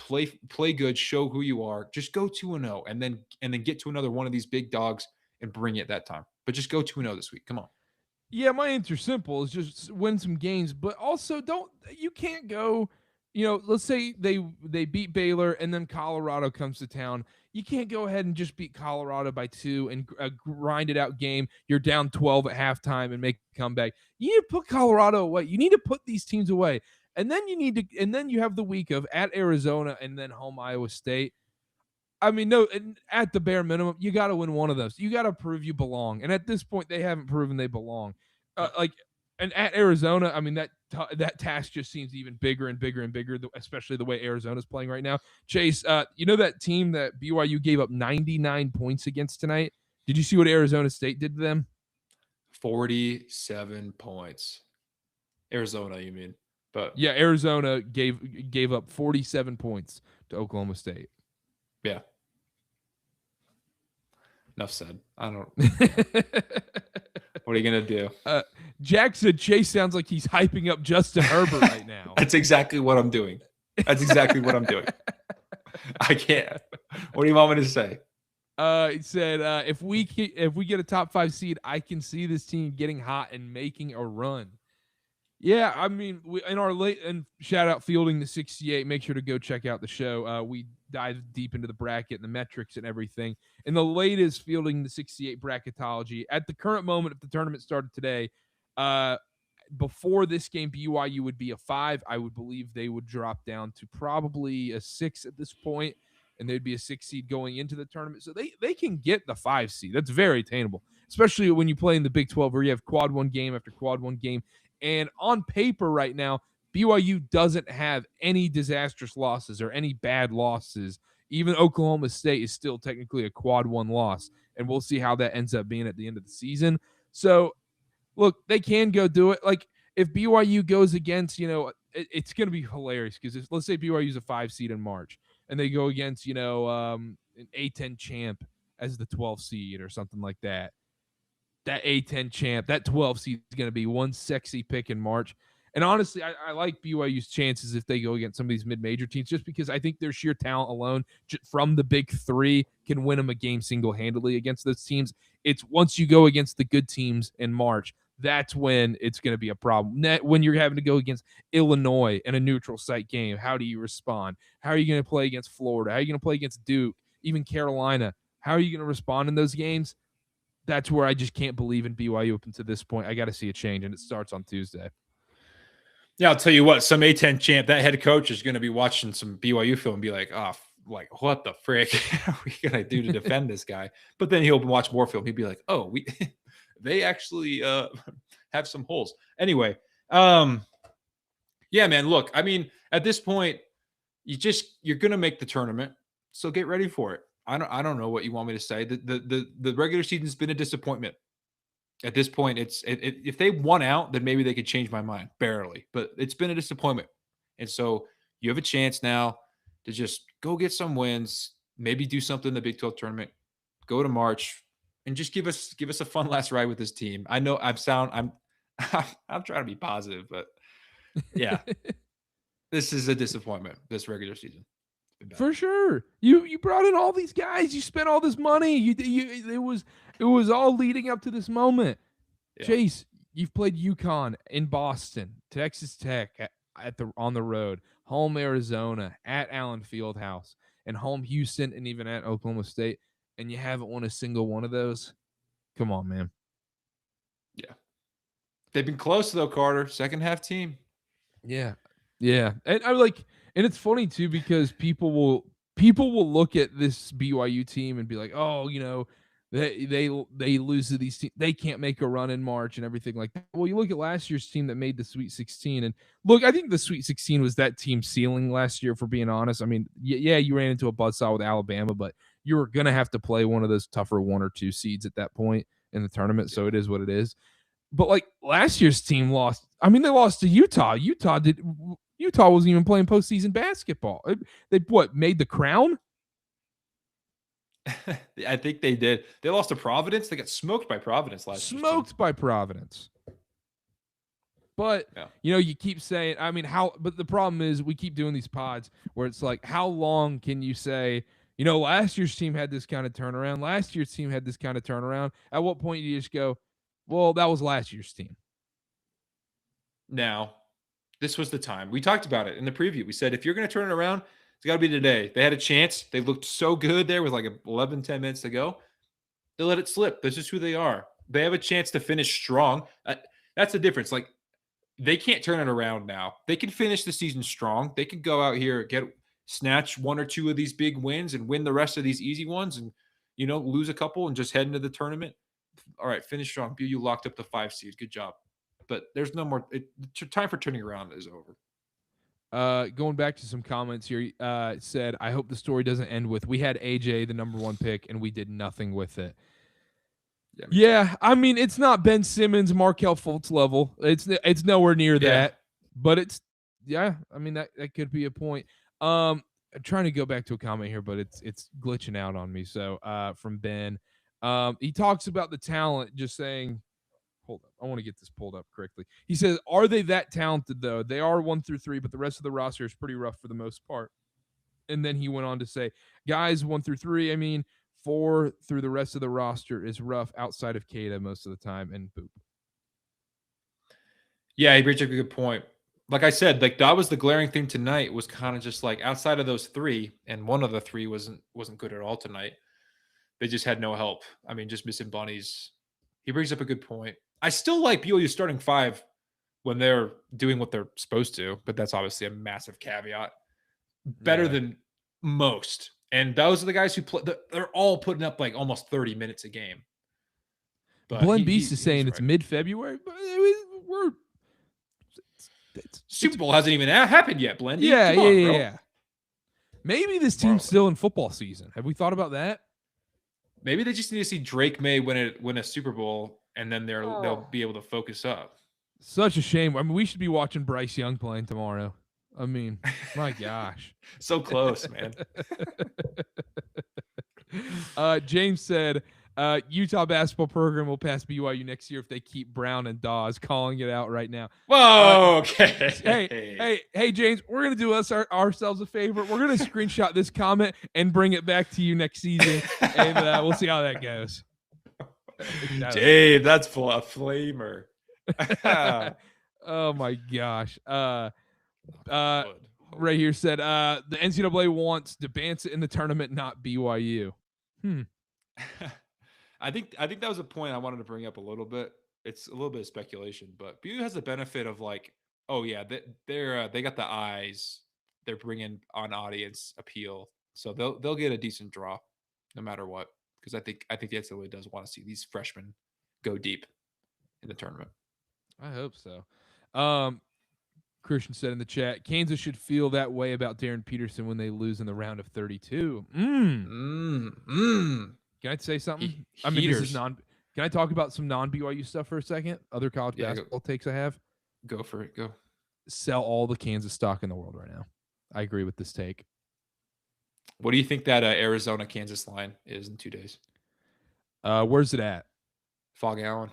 play good, show who you are. Just go 2-0 and then get to another one of these big dogs and bring it that time. But just go 2-0 this week. Come on. Yeah, my answer simple is just win some games, but also you can't go, let's say they beat Baylor and then Colorado comes to town. You can't go ahead and just beat Colorado by 2 and grind it out game. You're down 12 at halftime and make a comeback. You need to put Colorado away. You need to put these teams away. And then you have the week of at Arizona and then home Iowa State. I mean, no, at the bare minimum, you got to win one of those. You got to prove you belong. And at this point, they haven't proven they belong. And at Arizona, I mean, that task just seems even bigger and bigger and bigger, especially the way Arizona's playing right now. Chase, that team that BYU gave up 99 points against tonight? Did you see what Arizona State did to them? 47 points. Arizona, you mean? But yeah, Arizona gave up 47 points to Oklahoma State. Yeah. Enough said. I don't. What are you gonna do? Jack said Chase sounds like he's hyping up Justin Herbert right now. That's exactly what I'm doing. I can't. What do you want me to say? He said if we get a top 5 seed, I can see this team getting hot and making a run. Yeah, I mean, and shout out Fielding the 68. Make sure to go check out the show. We dive deep into the bracket and the metrics and everything. In the latest Fielding the 68 bracketology, at the current moment, if the tournament started today, before this game, BYU would be a 5. I would believe they would drop down to probably a 6 at this point, and they'd be a 6 seed going into the tournament. So they can get the 5 seed. That's very attainable, especially when you play in the Big 12 where you have quad 1 game after quad 1 game. And on paper right now, BYU doesn't have any disastrous losses or any bad losses. Even Oklahoma State is still technically a quad 1 loss, and we'll see how that ends up being at the end of the season. So, look, they can go do it. Like, if BYU goes against, it's going to be hilarious because let's say BYU's a 5 seed in March, and they go against, an A10 champ as the 12th seed or something like that. That A10 champ, that 12 seed is going to be one sexy pick in March. And honestly, I like BYU's chances if they go against some of these mid-major teams, just because I think their sheer talent alone from the big three can win them a game single-handedly against those teams. It's once you go against the good teams in March, that's when it's going to be a problem. When you're having to go against Illinois in a neutral site game, how do you respond? How are you going to play against Florida? How are you going to play against Duke, even Carolina? How are you going to respond in those games? That's where I just can't believe in BYU up until this point. I got to see a change, and it starts on Tuesday. Yeah, I'll tell you what, some A-10 champ, that head coach is going to be watching some BYU film and be like, oh, like, what the frick are we going to do to defend this guy? But then he'll watch more film. He'd be like, oh, they actually have some holes. Anyway, yeah, man, look, I mean, at this point, you're going to make the tournament, so get ready for it. I don't know what you want me to say. The regular season's been a disappointment. At this point, if they won out, then maybe they could change my mind, barely. But it's been a disappointment. And so you have a chance now to just go get some wins, maybe do something in the Big 12 tournament, go to March, and just give us a fun last ride with this team. I know I'm trying to be positive, but yeah, this is a disappointment, this regular season. For sure. You brought in all these guys. You spent all this money. It was all leading up to this moment. Yeah. Chase, you've played UConn in Boston, Texas Tech on the road, home Arizona, at Allen Fieldhouse, and home Houston, and even at Oklahoma State, and you haven't won a single one of those. Come on, man. Yeah. They've been close though, Karter. Second half team. Yeah. Yeah. And and it's funny too, because people will look at this BYU team and be like, oh, they lose to these teams. They can't make a run in March and everything like that. Well, you look at last year's team that made the Sweet 16, and look, I think the Sweet 16 was that team's ceiling last year, for being honest. I mean, yeah, you ran into a buzzsaw with Alabama, but you were going to have to play one of those tougher 1 or 2 seeds at that point in the tournament, so it is what it is. But like last year's team lost. I mean, they lost to Utah. Utah wasn't even playing postseason basketball. They made the crown? I think they did. They lost to Providence. They got smoked by Providence last year. Smoked by Providence. But, you keep saying, I mean, but the problem is we keep doing these pods where it's like, how long can you say, last year's team had this kind of turnaround. Last year's team had this kind of turnaround. At what point do you just go, well, that was last year's team? Now, this was the time. We talked about it in the preview. We said, if you're going to turn it around, it's got to be today. They had a chance. They looked so good there with like 11, 10 minutes to go. They let it slip. That's just who they are. They have a chance to finish strong. That's the difference. Like, they can't turn it around now. They can finish the season strong. They can go out here, snatch 1 or 2 of these big wins and win the rest of these easy ones and, lose a couple and just head into the tournament. All right, finish strong. BYU locked up the 5 seed. Good job. But there's no more. Time for turning around is over. Going back to some comments here, said, I hope the story doesn't end with, we had AJ, the number 1 pick, and we did nothing with it. Yeah, I mean, it's not Ben Simmons, Markelle Fultz level. It's nowhere near that. But it's, I mean, that could be a point. I'm trying to go back to a comment here, but it's glitching out on me. So from Ben, he talks about the talent, just saying, hold on, I want to get this pulled up correctly. He says, are they that talented, though? They are 1 through 3, but the rest of the roster is pretty rough for the most part. And then he went on to say, guys 1 through 3, I mean, 4 through the rest of the roster is rough outside of Kada most of the time, and boop. Yeah, he brings up a good point. Like I said, like that was the glaring thing tonight, was kind of just like outside of those 3, and one of the 3 wasn't good at all tonight. They just had no help. I mean, just missing bunnies. He brings up a good point. I still like BYU starting 5 when they're doing what they're supposed to, but that's obviously a massive caveat. Better than most. And those are the guys who play. They're all putting up like almost 30 minutes a game. But Glenn Beast is saying it's mid-February, but Super Bowl hasn't even happened yet, Blendy. Yeah. Maybe this team's still in football season. Have we thought about that? Maybe they just need to see Drake May win a Super Bowl, and then they'll be able to focus up. Such a shame. I mean, we should be watching Bryce Young playing tomorrow. I mean, my gosh. So close, man. James said, Utah basketball program will pass BYU next year if they keep Brown and Dawes. Calling it out right now. Whoa, okay. Hey, James, we're gonna do ourselves a favor. We're gonna screenshot this comment and bring it back to you next season, and we'll see how that goes. Dave, that's full of flamer. Oh my gosh. Right here said the NCAA wants Dybantsa in the tournament, not BYU. I think that was a point I wanted to bring up a little bit. It's a little bit of speculation, but BYU has the benefit of like, oh yeah, they got the eyes. They're bringing on audience appeal, so they'll get a decent draw, no matter what. Because I think the NCAA does want to see these freshmen go deep in the tournament. I hope so. Christian said in the chat, Kansas should feel that way about Darryn Peterson when they lose in the round of 32. Can I say something? I mean, this is Can I talk about some non-BYU stuff for a second? Other college basketball takes I have? Go for it. Go. Sell all the Kansas stock in the world right now. I agree with this take. What do you think that Arizona-Kansas line is in 2 days? Where's it at? Fog Allen.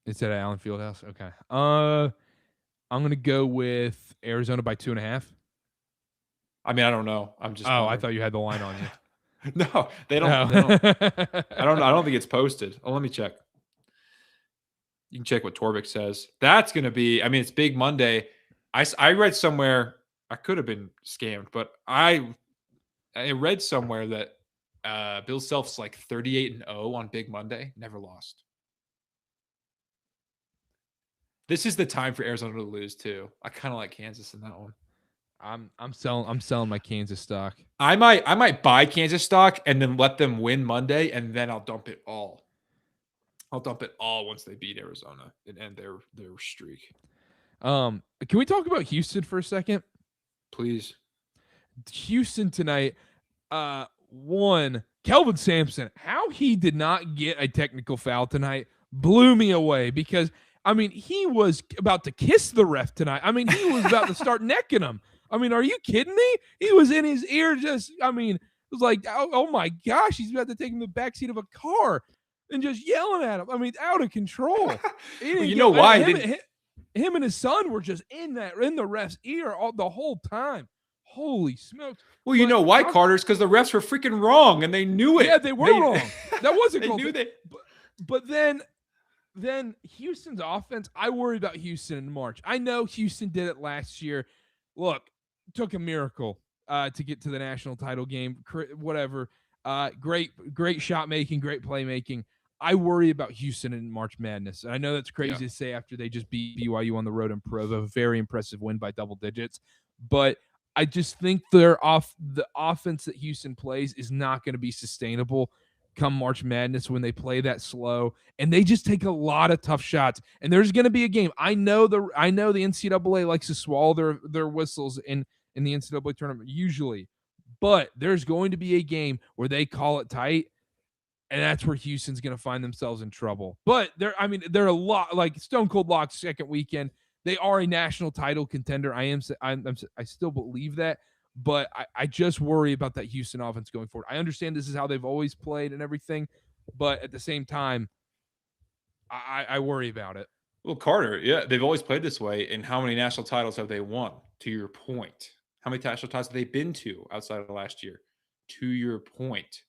It's at Allen Fieldhouse. Okay. I'm going to go with Arizona by 2.5. I mean, I don't know. I'm just. I thought you had the line on you. No, they don't. They don't. I don't think it's posted. Oh, let me check. You can check what Torvik says. That's going to be. I mean, it's Big Monday. I read somewhere. I could have been scammed, but I read somewhere that Bill Self's like 38-0 on Big Monday. Never lost. This is the time for Arizona to lose too. I kind of like Kansas in that one. I'm selling my Kansas stock. I might buy Kansas stock and then let them win Monday, and then I'll dump it all. I'll dump it all once they beat Arizona and end their streak. Can we talk about Houston for a second? Please. Houston tonight, won. Kelvin Sampson, how he did not get a technical foul tonight blew me away because, I mean, he was about to kiss the ref tonight. I mean, he was about to start necking him. I mean, are you kidding me? He was in his ear just, I mean, it was like, oh my gosh, he's about to take him in the backseat of a car and just yelling at him. I mean, out of control. Well, you know why? Him and his son were just in the ref's ear the whole time. Holy smokes. Well, you know why, Carter? It's because the refs were freaking wrong and they knew it. Yeah, they were wrong. That wasn't they knew that. But then Houston's offense, I worry about Houston in March. I know Houston did it last year. Look, took a miracle to get to the national title game, whatever. Great shot making, great playmaking. I worry about Houston in March Madness. And I know that's crazy to say after they just beat BYU on the road in Provo, a very impressive win by double digits. But I just think the offense that Houston plays is not going to be sustainable come March Madness when they play that slow, and they just take a lot of tough shots. And there's going to be a game. I know the NCAA likes to swallow their whistles in the NCAA tournament usually, but there's going to be a game where they call it tight, and that's where Houston's going to find themselves in trouble. But they're a lot like Stone Cold Lock's second weekend. They are a national title contender. I still believe that. But I just worry about that Houston offense going forward. I understand this is how they've always played and everything, but at the same time, I worry about it. Well, Carter, yeah, they've always played this way. And how many national titles have they won? To your point, how many national titles have they been to outside of last year? To your point,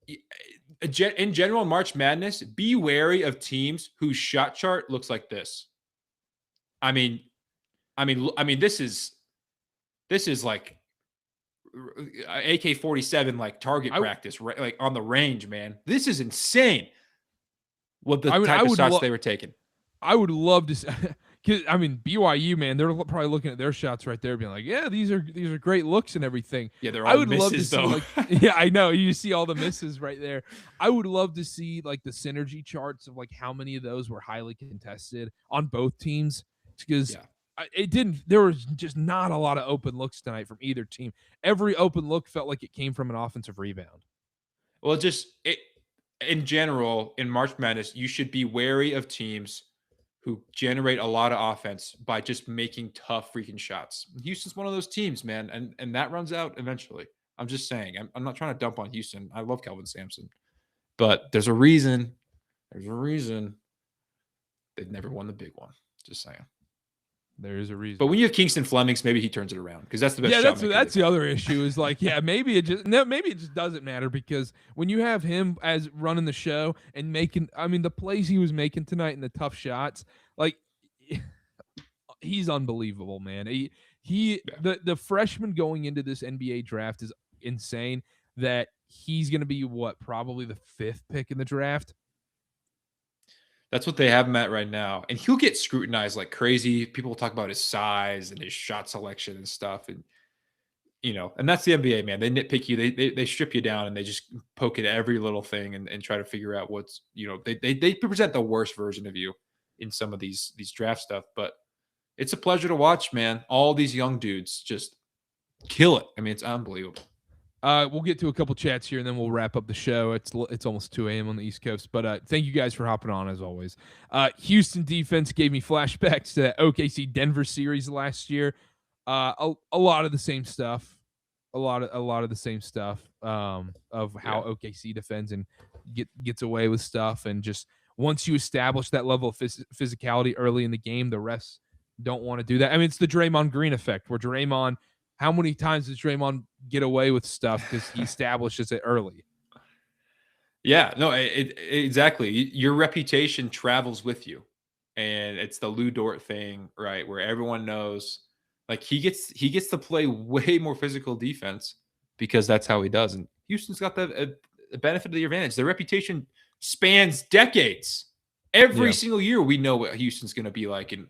in general, March Madness, be wary of teams whose shot chart looks like this. I mean, this is like AK-47 like target practice, right? Like on the range, man. This is insane. What the type of shots they were taking. I would love to see, because I mean BYU, man, they're probably looking at their shots right there, being like, yeah, these are great looks and everything. Yeah, they're all misses though. Yeah, I know. You see all the misses right there. I would love to see like the synergy charts of like how many of those were highly contested on both teams, because there was just not a lot of open looks tonight from either team. Every open look felt like it came from an offensive rebound. Well, in general, in March Madness, you should be wary of teams who generate a lot of offense by just making tough freaking shots. Houston's one of those teams, man, and that runs out eventually. I'm just saying. I'm not trying to dump on Houston. I love Kelvin Sampson. But there's a reason. There's a reason they've never won the big one. Just saying. There is a reason. But when you have Kingston Flemings, maybe he turns it around because that's the best. Yeah, shot that's the other issue. Is like, yeah, maybe it just doesn't matter because when you have him as running the show and making, I mean, the plays he was making tonight and the tough shots, like, he's unbelievable, man. The freshman going into this NBA draft is insane. That he's going to be probably the 5th pick in the draft. That's what they have him at right now. And he'll get scrutinized like crazy. People will talk about his size and his shot selection and stuff. And, and that's the NBA, man. They nitpick you. They strip you down and they just poke at every little thing and try to figure out what's, they present the worst version of you in some of these draft stuff. But it's a pleasure to watch, man. All these young dudes just kill it. I mean, it's unbelievable. We'll get to a couple chats here, and then we'll wrap up the show. It's almost 2 a.m. on the East Coast, but thank you guys for hopping on, as always. Houston defense gave me flashbacks to that OKC-Denver series last year. A lot of the same stuff. A lot of the same stuff of how OKC defends and gets away with stuff. And just once you establish that level of physicality early in the game, the refs don't want to do that. I mean, it's the Draymond Green effect, where Draymond – how many times does Draymond get away with stuff because he establishes it early? Yeah, no, exactly. Your reputation travels with you, and it's the Lou Dort thing, right? Where everyone knows, like he gets to play way more physical defense because that's how he does. And Houston's got the benefit of the advantage. Their reputation spans decades. Every single year, we know what Houston's going to be like in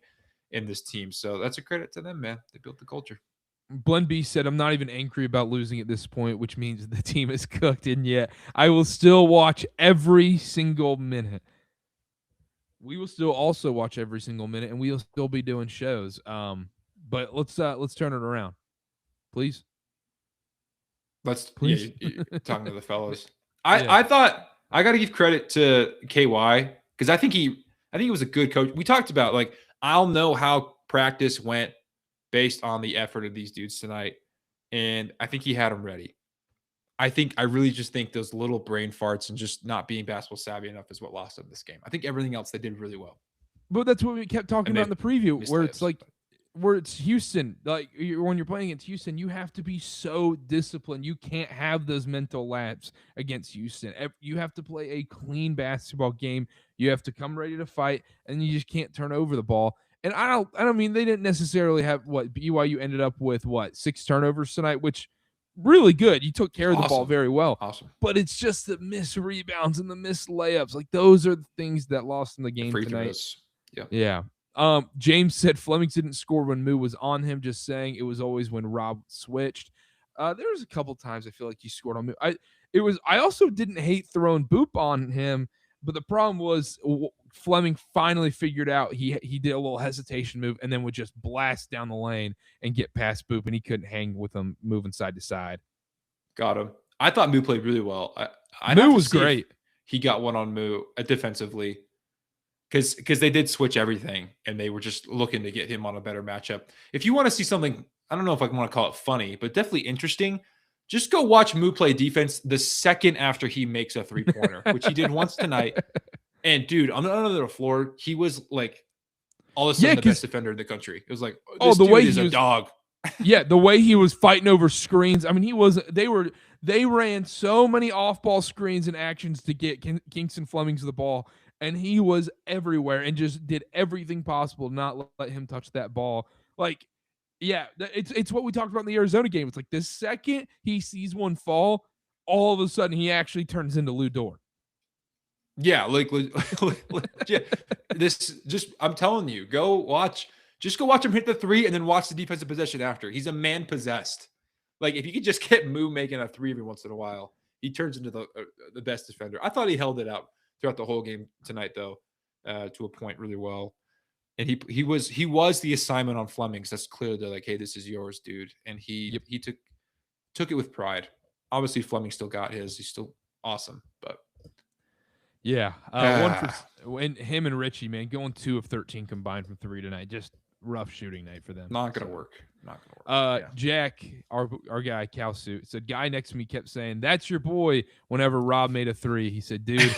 this team. So that's a credit to them, man. They built the culture. Blend B said, I'm not even angry about losing at this point, which means the team is cooked. And yet I will still watch every single minute. We will still also watch every single minute, and we'll still be doing shows. But let's turn it around, please. Please. You're talking to the fellows. I thought I got to give credit to KY because I think he was a good coach. We talked about, like, I'll know how practice went based on the effort of these dudes tonight. And I think he had them ready. I really just think those little brain farts and just not being basketball savvy enough is what lost them this game. I think everything else they did really well. But that's what we kept talking about in the preview, where it's like, where it's Houston. Like, when you're playing against Houston, you have to be so disciplined. You can't have those mental lapses against Houston. You have to play a clean basketball game. You have to come ready to fight, and you just can't turn over the ball. And I don't mean they didn't necessarily have BYU ended up with 6 turnovers tonight, which really good. You took care of the ball very well. Awesome. But it's just the missed rebounds and the missed layups. Like, those are the things that lost in the game tonight. Yeah. James said Fleming didn't score when Moo was on him, just saying it was always when Rob switched. There was a couple times I feel like he scored on Moo. I also didn't hate throwing Boop on him, but the problem was Fleming finally figured out he did a little hesitation move and then would just blast down the lane and get past Boop, and he couldn't hang with him moving side to side. Got him. I thought Moo played really well. Moo was great. He got one on Moo defensively because they did switch everything and they were just looking to get him on a better matchup. If you want to see something, I don't know if I want to call it funny, but definitely interesting, just go watch Moo play defense the second after he makes a 3-pointer, which he did once tonight. And dude, on the other floor, he was like all of a sudden the best defender in the country. It was like, this dude is a dog. Yeah, the way he was fighting over screens. I mean, they ran so many off-ball screens and actions to get Kingston Fleming to the ball, and he was everywhere and just did everything possible to not let him touch that ball. Like, yeah, it's what we talked about in the Arizona game. It's like the second he sees one fall, all of a sudden he actually turns into Lou Dort. Yeah, I'm telling you, go watch him hit the 3 and then watch the defensive possession after. He's a man possessed. Like, if you could just get Moo making a 3 every once in a while, he turns into the best defender. I thought he held it out throughout the whole game tonight, though, to a point really well. And he was the assignment on Fleming. That's clearly they're like, hey, this is yours, dude. And he took it with pride. Obviously, Fleming still got his. He's still awesome, but. Yeah, one for him and Richie, man, going 2 of 13 combined from 3 tonight. Just rough shooting night for them. Not gonna work. Not gonna work. Jack, our guy, Cal Suit, said, guy next to me kept saying, "That's your boy," whenever Rob made a three. He said, dude,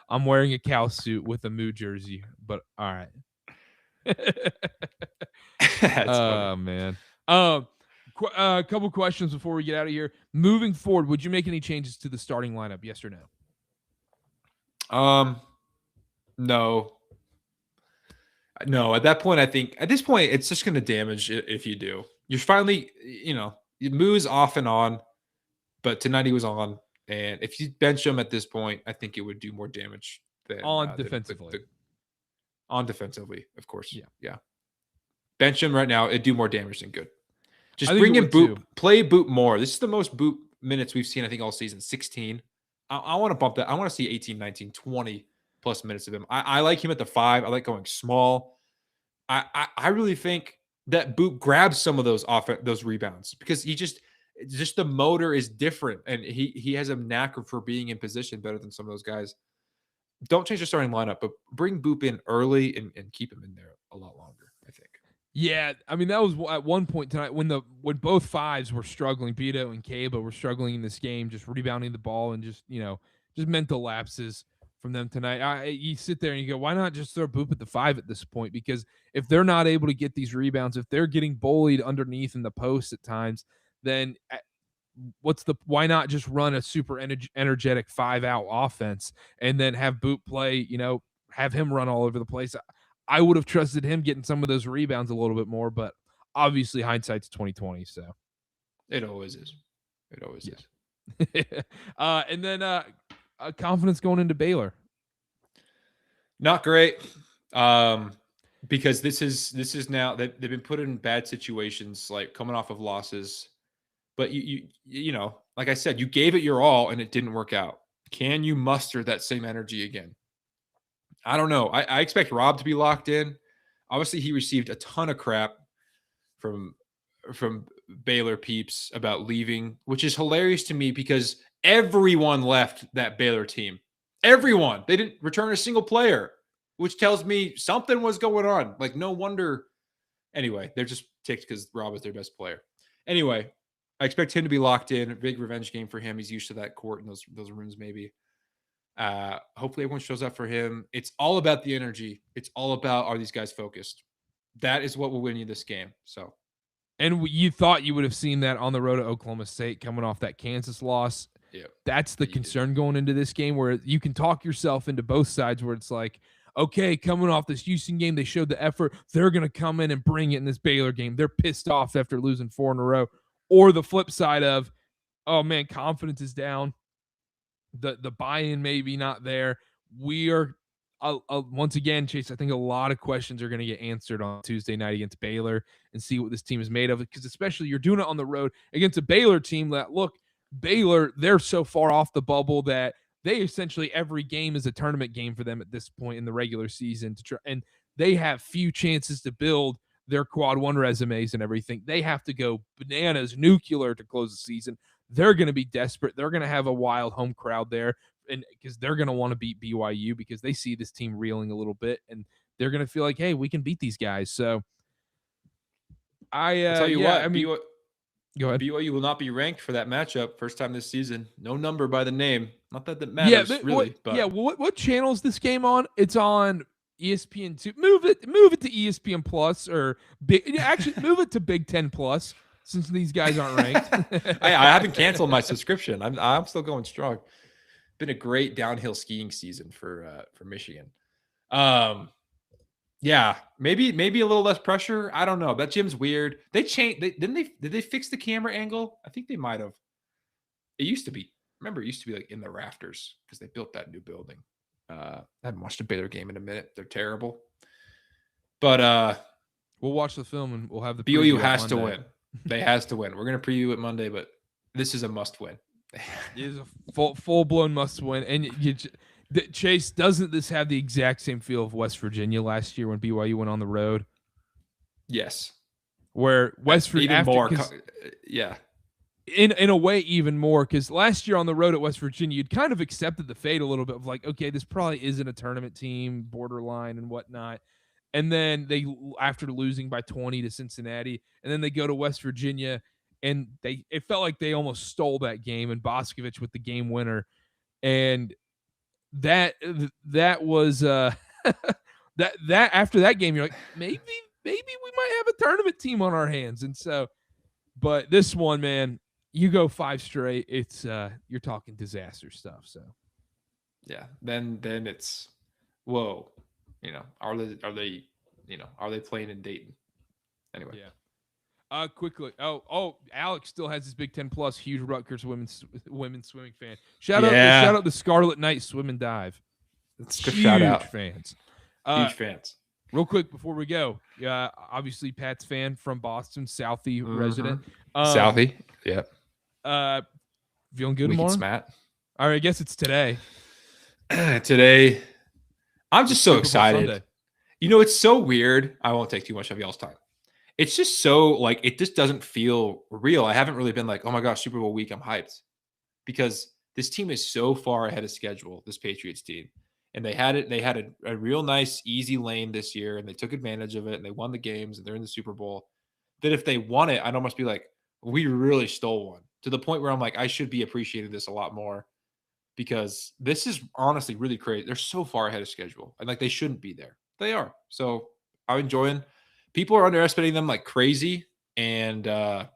I'm wearing a Cal Suit with a Moo jersey, but all right. That's funny. Man. A couple questions before we get out of here. Moving forward, would you make any changes to the starting lineup? Yes or no? No. No, at that point, I think at this point, it's just going to damage if you do. You're finally, Moo's off and on, but tonight he was on. And if you bench him at this point, I think it would do more damage than defensively. On defensively, of course. Yeah. Bench him right now, it'd do more damage than good. Just I bring in Boop, too. play Boop more. This is the most Boop minutes we've seen, I think, all season, 16. I want to bump that. I want to see 18, 19, 20 plus minutes of him. I like him at the 5. I like going small. I really think that Boop grabs some of those rebounds because he just the motor is different, and he has a knack for being in position better than some of those guys. Don't change the starting lineup, but bring Boop in early and keep him in there a lot longer, I think. Yeah, I mean, that was at one point tonight when both fives were struggling. Beto and Kaba were struggling in this game, just rebounding the ball and just mental lapses from them tonight. You sit there and you go, why not just throw Boop at the 5 at this point? Because if they're not able to get these rebounds, if they're getting bullied underneath in the post at times, then why not just run a super energetic 5-out offense and then have Boop play, have him run all over the place. I would have trusted him getting some of those rebounds a little bit more, but obviously hindsight's 2020. So it always is. It always is. And then confidence going into Baylor. Not great. Because this is now they've been put in bad situations, like coming off of losses. But you know, like I said, you gave it your all and it didn't work out. Can you muster that same energy again? I don't know. I expect Rob to be locked in. Obviously, he received a ton of crap from Baylor peeps about leaving, which is hilarious to me because everyone left that Baylor team. Everyone. They didn't return a single player, which tells me something was going on. Like, no wonder. Anyway, they're just ticked because Rob is their best player. Anyway, I expect him to be locked in. A big revenge game for him. He's used to that court and those rooms maybe. Hopefully everyone shows up for him. It's all about the energy. It's all about, are these guys focused? That is what will win you this game. So, and you thought you would have seen that on the road to Oklahoma State coming off that Kansas loss. Yeah, that's the concern going into this game, where you can talk yourself into both sides, where it's like, okay, coming off this Houston game, they showed the effort. They're going to come in and bring it in this Baylor game. They're pissed off after losing 4 in a row. Or the flip side of, oh man, confidence is down. The buy-in maybe not there. We are once again, Chase, I think a lot of questions are going to get answered on Tuesday night against Baylor and see what this team is made of, because especially you're doing it on the road against a Baylor team that, look, Baylor, they're so far off the bubble that they essentially every game is a tournament game for them at this point in the regular season to try, and they have few chances to build their quad 1 resumes and everything. They have to go bananas, nuclear to close the season. They're going to be desperate. They're going to have a wild home crowd there, and because they're going to want to beat BYU because they see this team reeling a little bit, and they're going to feel like, hey, we can beat these guys. So I'll tell you what, I mean, go ahead. BYU will not be ranked for that matchup first time this season. No number by the name. Not that matters, really. What channel is this game on? It's on ESPN2. Move it to ESPN Plus, or move it to Big Ten Plus, since these guys aren't ranked. I haven't canceled my subscription. I'm still going strong. Been a great downhill skiing season for Michigan. Yeah, maybe a little less pressure. I don't know. That gym's weird. They changed. Did they fix the camera angle? I think they might have. It used to be. Remember, it used to be like in the rafters because they built that new building. I haven't watched a Baylor game in a minute. They're terrible. But we'll watch the film and we'll have the BYU has to win. They has to win. We're gonna preview it Monday, but this is a must win. It is a full blown must win. And Chase, doesn't this have the exact same feel of West Virginia last year when BYU went on the road? Yes. Where West Virginia even more, yeah. In a way, even more, because last year on the road at West Virginia, you'd kind of accepted the fate a little bit of like, okay, this probably isn't a tournament team, borderline and whatnot. And then after losing by 20 to Cincinnati, and then they go to West Virginia, and it felt like they almost stole that game, and Boscovich with the game winner. And that was that after that game, you're like, maybe we might have a tournament team on our hands. And so, but this one, man, you go 5 straight, it's you're talking disaster stuff. So yeah, then it's whoa, are they playing in Dayton? Anyway, yeah. Quickly. Alex still has his Big Ten Plus huge Rutgers women's swimming fan. Shout out the Scarlet Knight Swim and Dive. It's a good shout out. Fans. Huge fans. Real quick before we go, obviously Pat's fan from Boston, Southie resident. Southie, yep. Feeling good tomorrow? Matt. All right, I guess it's today. Today, I'm just so Super Bowl excited. Sunday. It's so weird. I won't take too much of y'all's time. It's just so like it just doesn't feel real. I haven't really been like, oh my gosh, Super Bowl week, I'm hyped, because this team is so far ahead of schedule. This Patriots team, and they had a real nice easy lane this year, and they took advantage of it, and they won the games, and they're in the Super Bowl. That if they won it, I'd almost be like, we really stole one, to the point where I'm like, I should be appreciating this a lot more, because this is honestly really crazy. They're so far ahead of schedule, and like they shouldn't be there. They are. So I'm enjoying. People are underestimating them like crazy, and I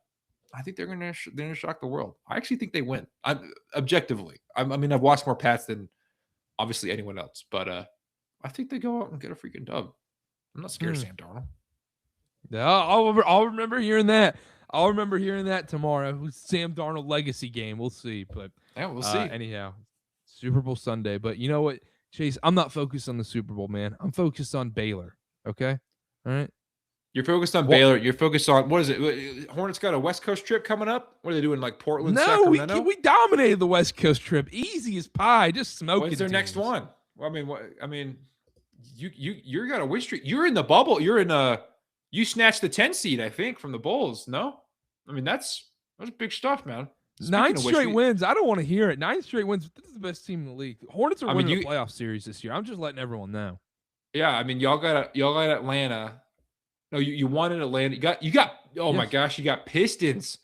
think they're gonna shock the world. I actually think they win. Objectively. I mean, I've watched more Pats than obviously anyone else, but I think they go out and get a freaking dub. I'm not scared of Sam Darnold. No, I'll remember hearing that. I'll remember hearing that tomorrow. Sam Darnold legacy game. We'll see, but yeah, we'll see. Anyhow, Super Bowl Sunday. But you know what, Chase? I'm not focused on the Super Bowl, man. I'm focused on Baylor. Okay, all right. You're focused on Baylor. You're focused on, what is it? Hornets got a West Coast trip coming up. What are they doing? Like Portland, Sacramento? We dominated the West Coast trip. Easy as pie. Just smoking. What's their next one? Well, I mean, you got a win streak. You're in the bubble. You snatched the 10 seed, I think, from the Bulls. No, I mean that's big stuff, man. Speaking 9 straight wins. I don't want to hear it. 9 straight wins. This is the best team in the league. Hornets are winning the playoff series this year. I'm just letting everyone know. Yeah, I mean, y'all got Atlanta. No, you won in Atlanta. You got. Oh my gosh, you got Pistons.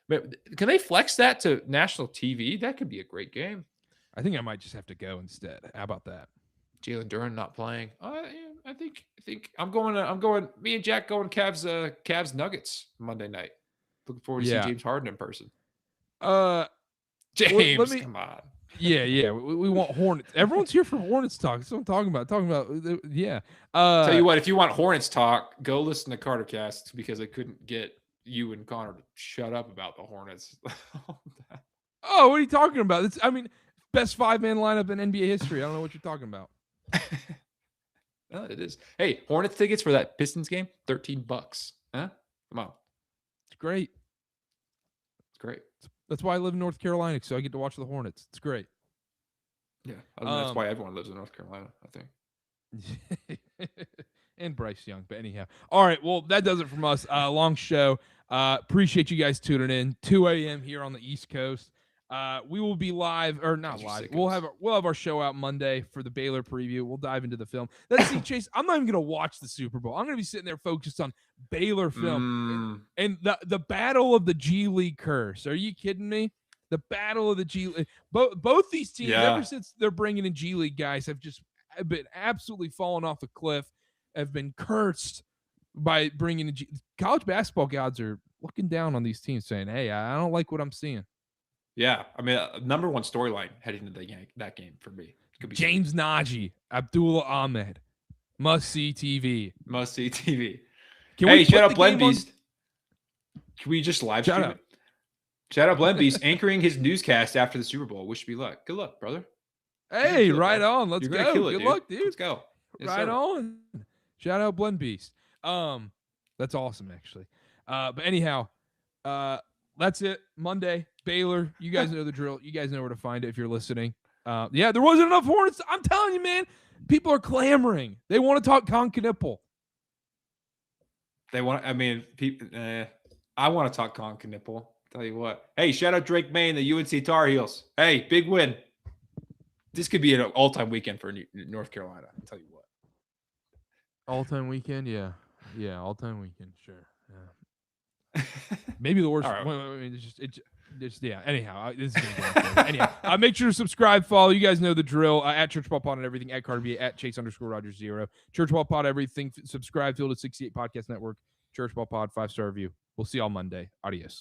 Can they flex that to national TV? That could be a great game. I think I might just have to go instead. How about that? Jalen Duren not playing. I think I'm going. Me and Jack going Cavs Nuggets Monday night. Looking forward to see James Harden in person. James, come on. Yeah. We want Hornets. Everyone's here for Hornets talk. That's what I'm talking about. Yeah. Tell you what, if you want Hornets talk, go listen to Karter Cast, because I couldn't get you and Connor to shut up about the Hornets. Oh, what are you talking about? Best 5-man lineup in NBA history. I don't know what you're talking about. Well, it is. Hey, Hornets tickets for that Pistons game, $13. Huh? Come on. It's great. It's great. That's why I live in North Carolina, so I get to watch the Hornets. It's great. Yeah, that's why everyone lives in North Carolina, I think. And Bryce Young, but anyhow. All right, well, that does it from us. Long show. Appreciate you guys tuning in. 2 a.m. here on the East Coast. We will be live, or not live. We'll have our show out Monday for the Baylor preview. We'll dive into the film. Let's see, Chase. I'm not even gonna watch the Super Bowl. I'm gonna be sitting there focused on Baylor film and the battle of the G League curse. Are you kidding me? The battle of the G League. Both these teams, ever since they're bringing in G League guys, have just been absolutely fallen off a cliff. Have been cursed by bringing in college basketball gods are looking down on these teams, saying, "Hey, I don't like what I'm seeing." Yeah, I mean, number one storyline heading into that game for me could be James Najee, Abdullah Ahmed, must see TV. Must see TV. Hey, shout out Blend Beast. Can we just live stream it? Shout out Blend Beast anchoring his newscast after the Super Bowl. Wish me luck. Good luck, brother. Hey, right on. Let's go. Good luck, dude. Let's go. Yes, right on. Shout out Blend Beast. That's awesome, actually. But anyhow, that's it. Monday, Baylor. You guys know the drill. You guys know where to find it if you're listening. There wasn't enough Hornets. I'm telling you, man. People are clamoring. They want to talk Concanipple. They want. I mean, people. I want to talk Concanipple. Tell you what. Hey, shout out Drake May and the UNC Tar Heels. Hey, big win. This could be an all-time weekend for North Carolina. I'll tell you what. All-time weekend, yeah. All-time weekend, sure. Yeah. Maybe the worst. All right. It's just yeah. Anyhow, this is gonna go on forever. Anyhow, make sure to subscribe, follow. You guys know the drill. At Church Ball Pod and everything. At Karter B. At Chase_Rogers0. Church Ball Pod everything. Subscribe to the 68 Podcast Network. Church Ball Pod 5-star review. We'll see y'all Monday. Adios.